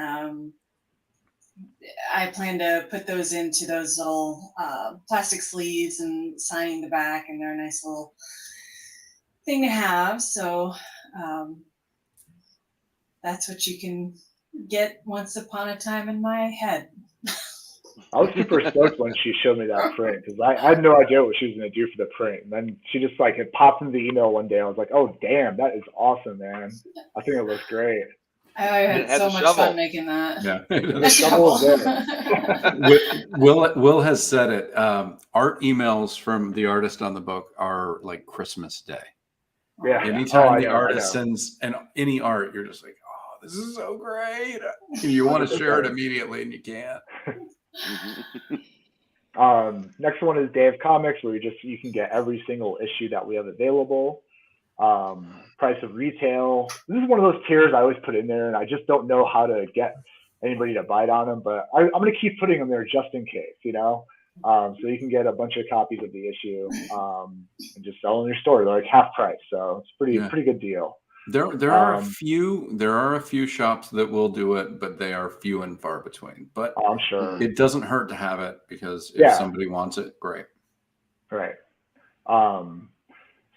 I plan to put those into those little plastic sleeves and signing the back, and they're a nice little thing to have. So that's what you can get Once Upon a Time in my head. I was super stoked when she showed me that print because I had no idea what she was going to do for the print. And then she just like it popped into the email one day. I was like, oh, damn, that is awesome, man. I think it looks great. I It had has so a much shovel. fun making that. Yeah. A shovel shovel. is Will has said it. Art emails from the artist on the book are like Christmas Day. Yeah. Anytime I the know, artist I know. sends any art, you're just like, oh, this is so great. You want to share it 100%. immediately and you can't. Next one is Day of Comics, where you can get every single issue that we have available. Price of retail. This is one of those tiers I always put in there, and I just don't know how to get anybody to bite on them. But I'm going to keep putting them there just in case, so you can get a bunch of copies of the issue and just sell in your store. They're like half price, so it's pretty good deal. There are a few shops that will do it, but they are few and far between. But I'm sure it doesn't hurt to have it, because if somebody wants it, great. Right.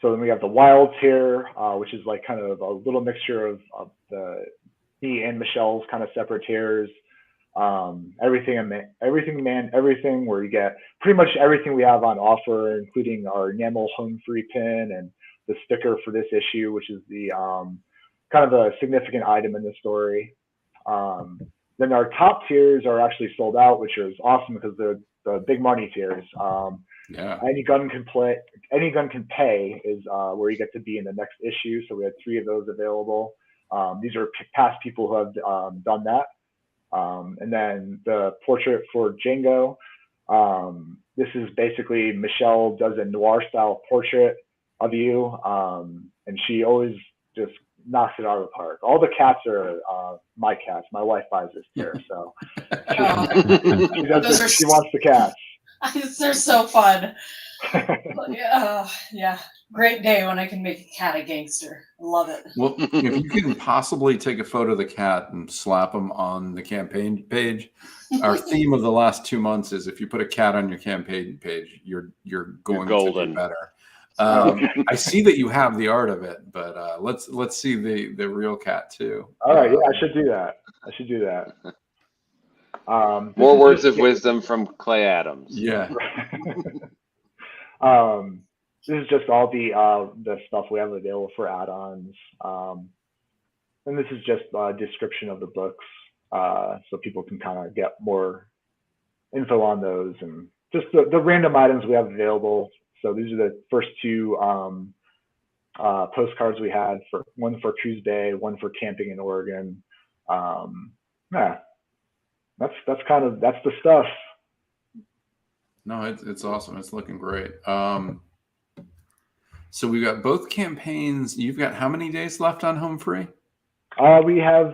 So then we have the wild tier, which is like kind of a little mixture of the me and Michelle's kind of separate tiers. Everything, where you get pretty much everything we have on offer, including our enamel home free pin and the sticker for this issue, which is the kind of a significant item in the story. Then our top tiers are actually sold out, which is awesome because they're the big money tiers. Any gun can pay is where you get to be in the next issue. So we had 3 of those available. These are past people who have done that. And then the portrait for Django. This is basically Michelle does a noir style portrait of you, and she always just knocks it out of the park. All the cats are my cats. My wife buys this tier, so she wants the cats. They're so fun. Yeah, great day when I can make a cat a gangster. Love it. Well, if you can possibly take a photo of the cat and slap them on the campaign page, our theme of the last 2 months is if you put a cat on your campaign page, you're going to be better. I see that you have the art of it, but let's see the real cat too. All right, yeah, I should do that. More words of wisdom from Clay Adams. Yeah. This is just all the stuff we have available for add-ons, and this is just a description of the books, so people can kind of get more info on those and just the random items we have available. So these are the first 2 postcards we had, one for Cruise Bay, one for camping in Oregon. That's the stuff. No, it's awesome. It's looking great. So we've got both campaigns. You've got how many days left on Home Free? We have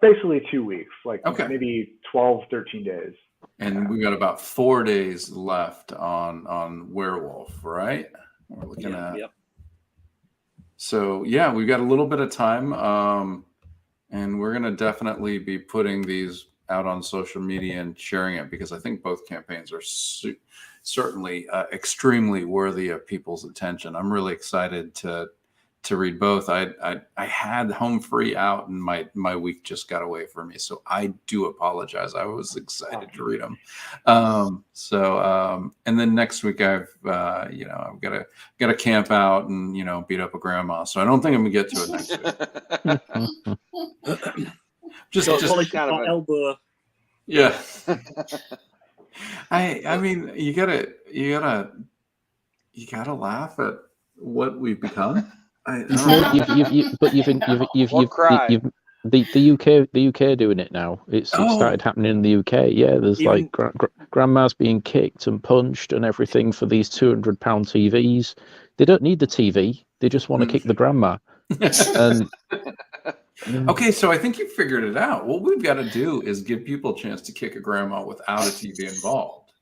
basically 2 weeks, like maybe 12, 13 days. And we've got about 4 days left on Werewolf, right? We're looking at. Yep. So yeah, we've got a little bit of time, and we're gonna definitely be putting these out on social media and sharing it, because I think both campaigns are certainly extremely worthy of people's attention. I'm really excited to read both. I had Home Free out and my week just got away from me, so I do apologize. I was excited to read them. And then next week I've got to camp out and beat up a grandma, so I don't think I'm gonna get to it next week. just kind of elbow. Yeah. I mean, you gotta laugh at what we've become. The UK doing it now. It started happening in the UK. Yeah, there's like grandmas being kicked and punched and everything for these £200 TVs. They don't need the TV. They just want to kick the grandma. And okay, so I think you figured it out. What we've got to do is give people a chance to kick a grandma without a TV involved.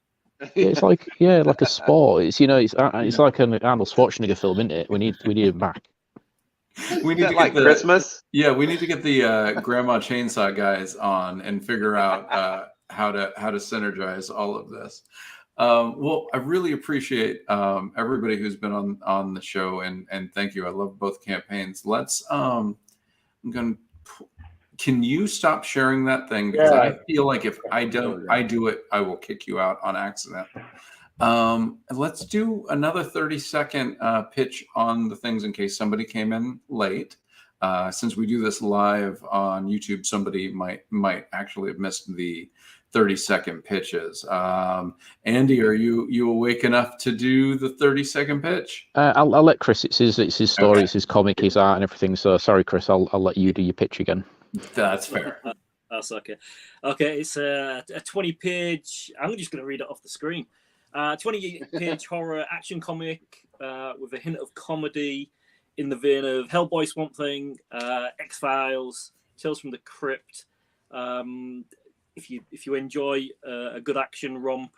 Yeah, it's like a sport. It's it's like an Arnold Schwarzenegger film, isn't it? We need him back. We need to like Christmas. Yeah, we need to get the Grandma Chainsaw guys on and figure out how to synergize all of this. Well, I really appreciate everybody who's been on the show, and thank you. I love both campaigns. Let's can you stop sharing that thing, because I feel like if I do it, I will kick you out on accident. Let's do another 30-second pitch on the things in case somebody came in late. since we do this live on YouTube, somebody might actually have missed the 30-second pitches. Andy, are you awake enough to do the 30-second pitch? I'll let Chris. It's his story, Okay. it's his comic, his art, and everything. So sorry, Chris. I'll let you do your pitch again. That's fair. That's okay. Okay, it's a 20-page. I'm just going to read it off the screen. 20-page horror action comic with a hint of comedy in the vein of Hellboy, Swamp Thing, X-Files, Tales from the Crypt. If you enjoy a good action romp,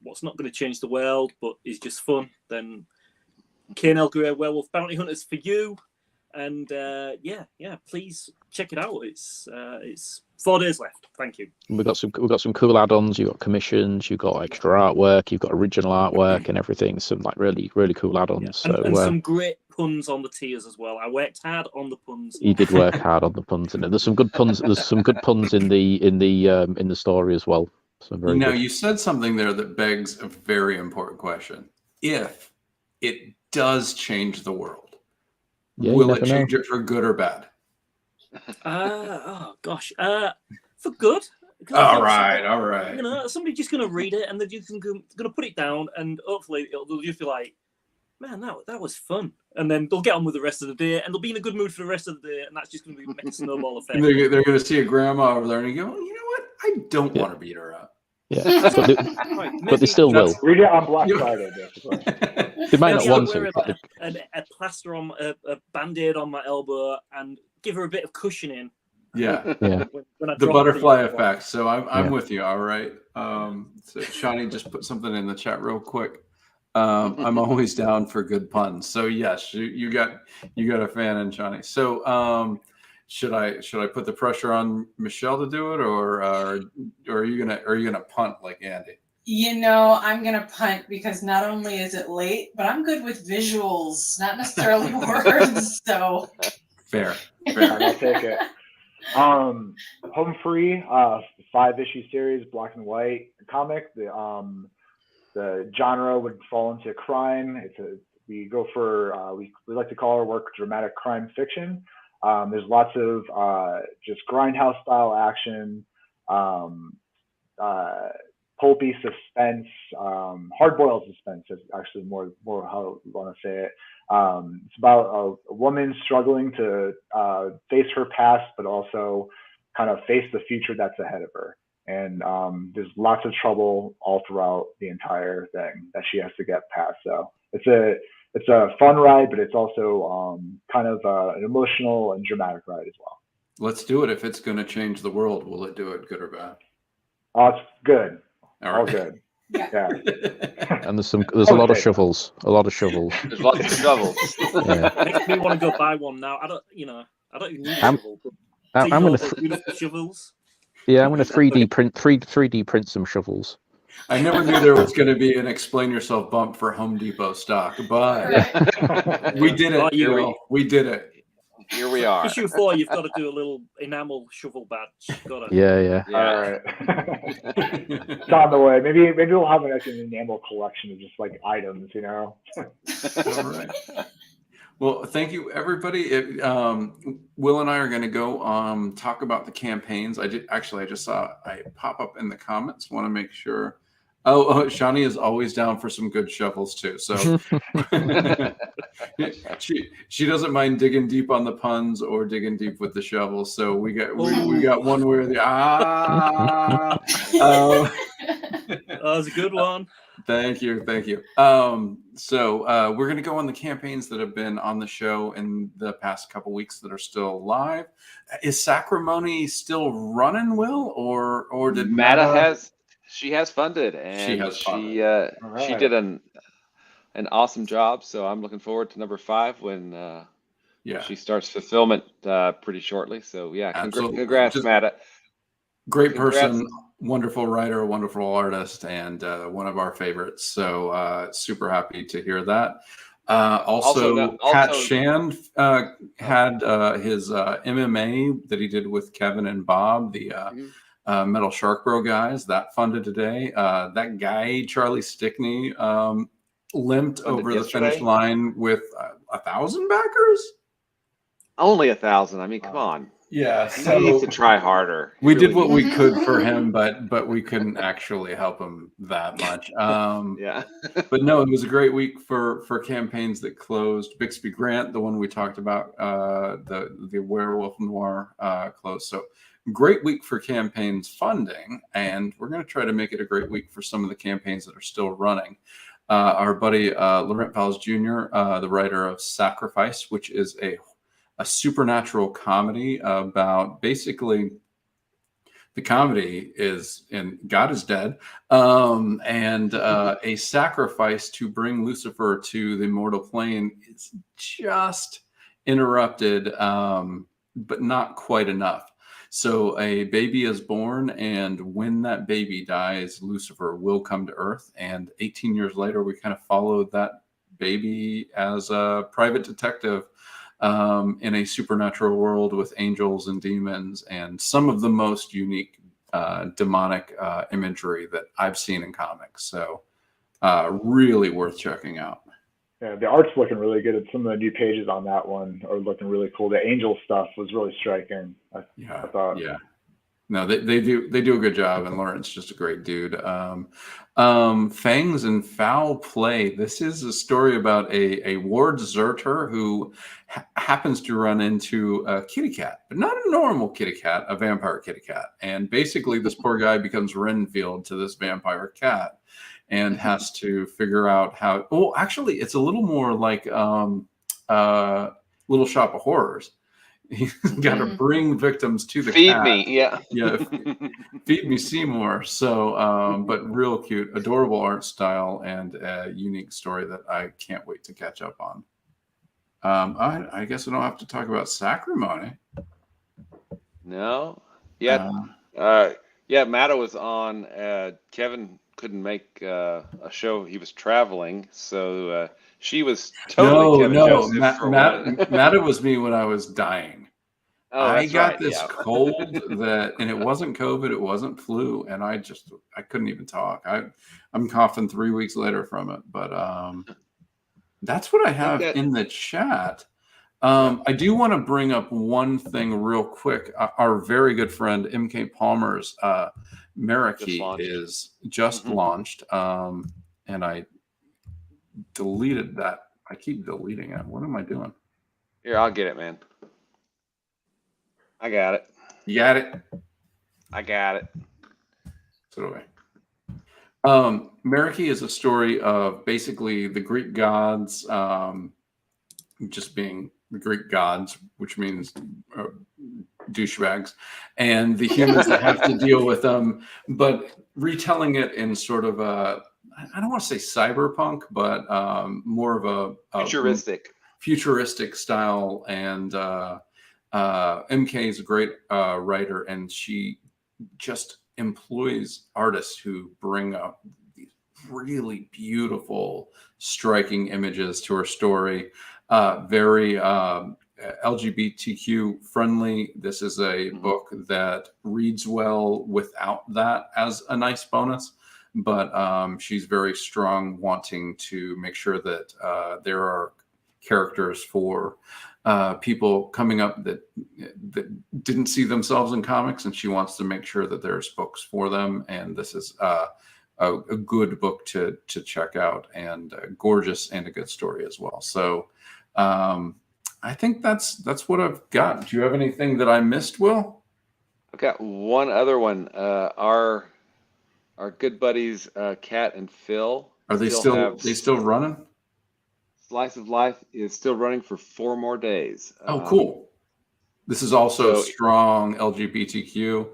what's not going to change the world but is just fun, then Kane El Grey Werewolf Bounty Hunters for you. And yeah, please check it out. It's 4 days left. Thank you. We've got some cool add-ons. You've got commissions. You've got extra artwork. You've got original artwork and everything. Some like really cool add-ons. Yeah. And So some great puns on the tiers as well. I worked hard on the puns. you did work hard on the puns, and there's some good puns. There's some good puns in the story as well. So very Now, good. you said something there that begs a very important question. If it does change the world, Yeah, you will it never know. change it for good or bad? Oh gosh, for good. All right. You know, somebody's just going to read it and they're just going to put it down, and hopefully they'll just be like, man, that was fun. And then they'll get on with the rest of the day, and they'll be in a good mood for the rest of the day, and that's just going to make a snowball effect. And they're going to see a grandma over there and you go, you know what? I don't want to beat her up. Yeah, but they still will. Read it on Black Friday, basically. They might not Maybe want I'll wear to. a plaster on a band-aid on my elbow and give her a bit of cushioning. Yeah. Yeah. When I The drop butterfly the- effect. So I'm Yeah. with you. All right. So Shawnee just put something in the chat real quick. I'm always down for good puns. So yes, you got a fan in Shawnee. So should I put the pressure on Michelle to do it, or are you gonna punt like Andy? You know, I'm going to punt because not only is it late, but I'm good with visuals, not necessarily words. So Fair. I'll take it. Home Free, 5-issue series, black and white comic. The genre would fall into crime. We like to call our work dramatic crime fiction. There's lots of just grindhouse style action, pulpy suspense, hard-boiled suspense is actually more how you want to say it. It's about a woman struggling to face her past, but also kind of face the future that's ahead of her. And there's lots of trouble all throughout the entire thing that she has to get past. So it's a fun ride, but it's also kind of an emotional and dramatic ride as well. Let's do it. If it's going to change the world, will it do it good or bad? Oh, it's good. All All right. good. yeah. Yeah. And there's a lot of shovels. A lot of shovels. There's lots of shovels. Yeah. Makes me want to go buy one now. I don't even need a I'm- shovel. But I'm take gonna those beautiful shovels. Yeah, I'm gonna 3D print some shovels. I never knew there was going to be an explain yourself bump for Home Depot stock, but Right. we did Oh, it. you Errol. We did it. Here we are. Issue 4, you've got to do a little enamel shovel badge. Got to. Yeah. All Yeah. right. It's on the way. Maybe we'll have like an enamel collection of just like items, you know. All right. Well, thank you, everybody. Will and I are going to go talk about the campaigns. I just saw I pop up in the comments. Want to make sure. Oh, Shawnee is always down for some good shovels too. So she doesn't mind digging deep on the puns or digging deep with the shovels. So we got one where the That was a good one. Thank you. So we're going to go on the campaigns that have been on the show in the past couple weeks that are still live. Is Sacrimony still running, Will, or did Matta has funded, and She has funded. she All right. did an awesome job. So I'm looking forward to number 5 when Yeah, she starts fulfillment pretty shortly. So yeah, Absolutely. congrats, Just- Matta. great Congrats. person, wonderful writer, wonderful artist, and one of our favorites. So super happy to hear that. Also, Pat also- Shand had his MMA that he did with Kevin and Bob, the Metal Shark Bro guys, that funded today. That guy, Charlie Stickney, limped Funded over the yesterday? finish line with 1,000 backers. Only 1,000. I mean, come on. Yeah, He needs so to try harder. He we did really what we needs could for him, but we couldn't actually help him that much. Yeah. But no, it was a great week for campaigns that closed. Bixby Grant, the one we talked about, the Werewolf Noir closed. So great week for campaigns funding, and we're going to try to make it a great week for some of the campaigns that are still running. Our buddy Laurent Valls Jr., the writer of Sacrifice, which is a supernatural comedy about basically the comedy is in God is dead, and a sacrifice to bring Lucifer to the mortal plane is just interrupted, but not quite enough. So a baby is born, and when that baby dies, Lucifer will come to Earth. And 18 years later, we kind of followed that baby as a private detective in a supernatural world with angels and demons and some of the most unique demonic imagery that I've seen in comics. So really worth checking out. Yeah, the art's looking really good. Some of the new pages on that one are looking really cool. The angel stuff was really striking. I thought. Yeah. No, they do a good job, and Lawrence just a great dude. Fangs and Foul Play. This is a story about a ward deserter who happens to run into a kitty cat, but not a normal kitty cat, a vampire kitty cat. And basically, this poor guy becomes Renfield to this vampire cat, and has to figure out how. Oh, actually, it's a little more like Little Shop of Horrors. He's got to bring victims to the Feed cat. me, yeah. Yeah, feed me Seymour. So, but real cute, adorable art style, and a unique story that I can't wait to catch up on. I guess I don't have to talk about Sacrimony. No. Yeah. Yeah, Matta was on. Kevin couldn't make a show. He was traveling, so she was totally Kevin Joseph for one. Matta was me when I was dying. Oh, I that's got right, this yeah. cold and it wasn't COVID, it wasn't flu, and I couldn't even talk. I'm coughing 3 weeks later from it, but that's what I have in the chat. I do want to bring up one thing real quick. Our very good friend MK Palmer's Marikey is just launched, and I deleted that. I keep deleting it. What am I doing? Here, I'll get it, man. I got it. You got it? I got it. So do I. Marikey is a story of basically the Greek gods just being the Greek gods, which means douchebags, and the humans that have to deal with them, but retelling it in sort of a, I don't want to say cyberpunk, but more of a futuristic style. And MK is a great writer, and she just employs artists who bring up these really beautiful, striking images to her story. Very LGBTQ friendly. This is a book that reads well without that as a nice bonus, but she's very strong, wanting to make sure that there are characters for people coming up that didn't see themselves in comics, and she wants to make sure that there's books for them. And this is a good book to check out, and gorgeous, and a good story as well. So I think that's what I've got. Do you have anything that I missed, Will? I've got one other one. Our good buddies Kat and Phil. Are they still running? Slice of Life is still running for 4 more days. Oh, cool. This is also strong LGBTQ.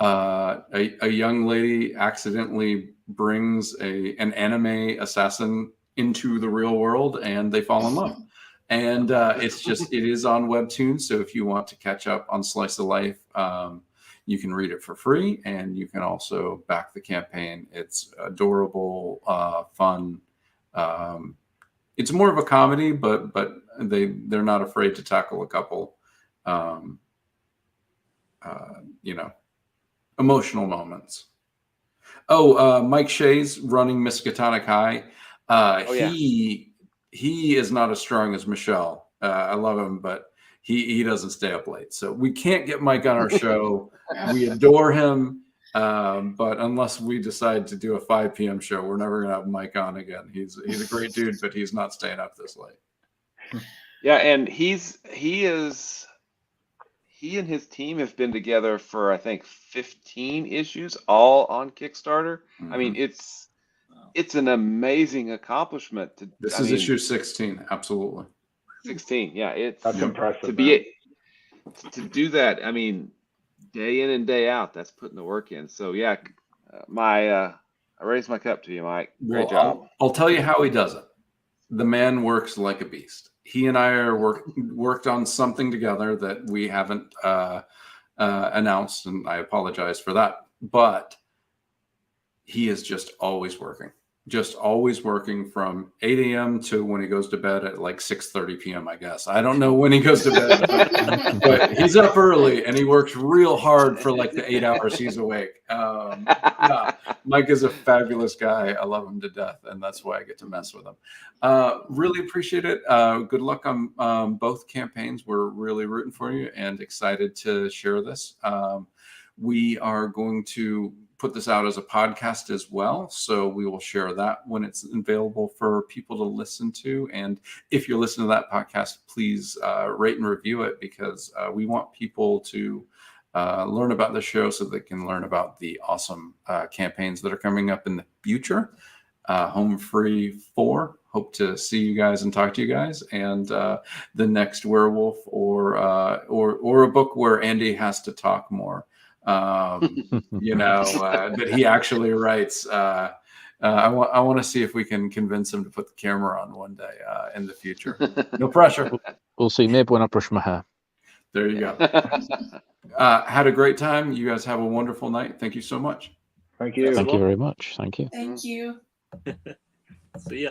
A young lady accidentally brings an anime assassin into the real world, and they fall in love. And it is on Webtoon. So if you want to catch up on Slice of Life, you can read it for free, and you can also back the campaign. It's adorable, fun. It's more of a comedy, but they're not afraid to tackle a couple, emotional moments. Mike Shea's running Miskatonic High. He is not as strong as Michelle. I love him, but he doesn't stay up late. So we can't get Mike on our show. We adore him. But unless we decide to do a 5 p.m. show, we're never going to have Mike on again. He's a great dude, but he's not staying up this late. Yeah, and he and his team have been together for I think 15 issues, all on Kickstarter. I mean, it's an amazing accomplishment. This is issue 16, absolutely. 16, yeah, That's impressive. To do that. I mean, day in and day out, that's putting the work in. So yeah, I raise my cup to you, Mike. Great job. I'll tell you how he does it. The man works like a beast. He and I are worked on something together that we haven't announced, and I apologize for that. But he is just always working from 8 a.m. to when he goes to bed at like 6:30 p.m. I guess. I don't know when he goes to bed, but he's up early and he works real hard for like the 8 hours he's awake. Yeah, Mike is a fabulous guy. I love him to death, and that's why I get to mess with him. Really appreciate it. Good luck on both campaigns. We're really rooting for you and excited to share this. We are going to put this out as a podcast as well, so we will share that when it's available for people to listen to. And if you're listening to that podcast, please rate and review it, because we want people to learn about the show so they can learn about the awesome campaigns that are coming up in the future. Home Free 4. Hope to see you guys and talk to you guys. And the next Werewolf, or a book where Andy has to talk more. That he actually writes. I want to see if we can convince him to put the camera on one day in the future. No pressure. We'll see. Maybe when I brush my hair. There you go. Had a great time. You guys have a wonderful night. Thank you so much. Thank you. Thank you very much. Thank you. Thank you. See ya.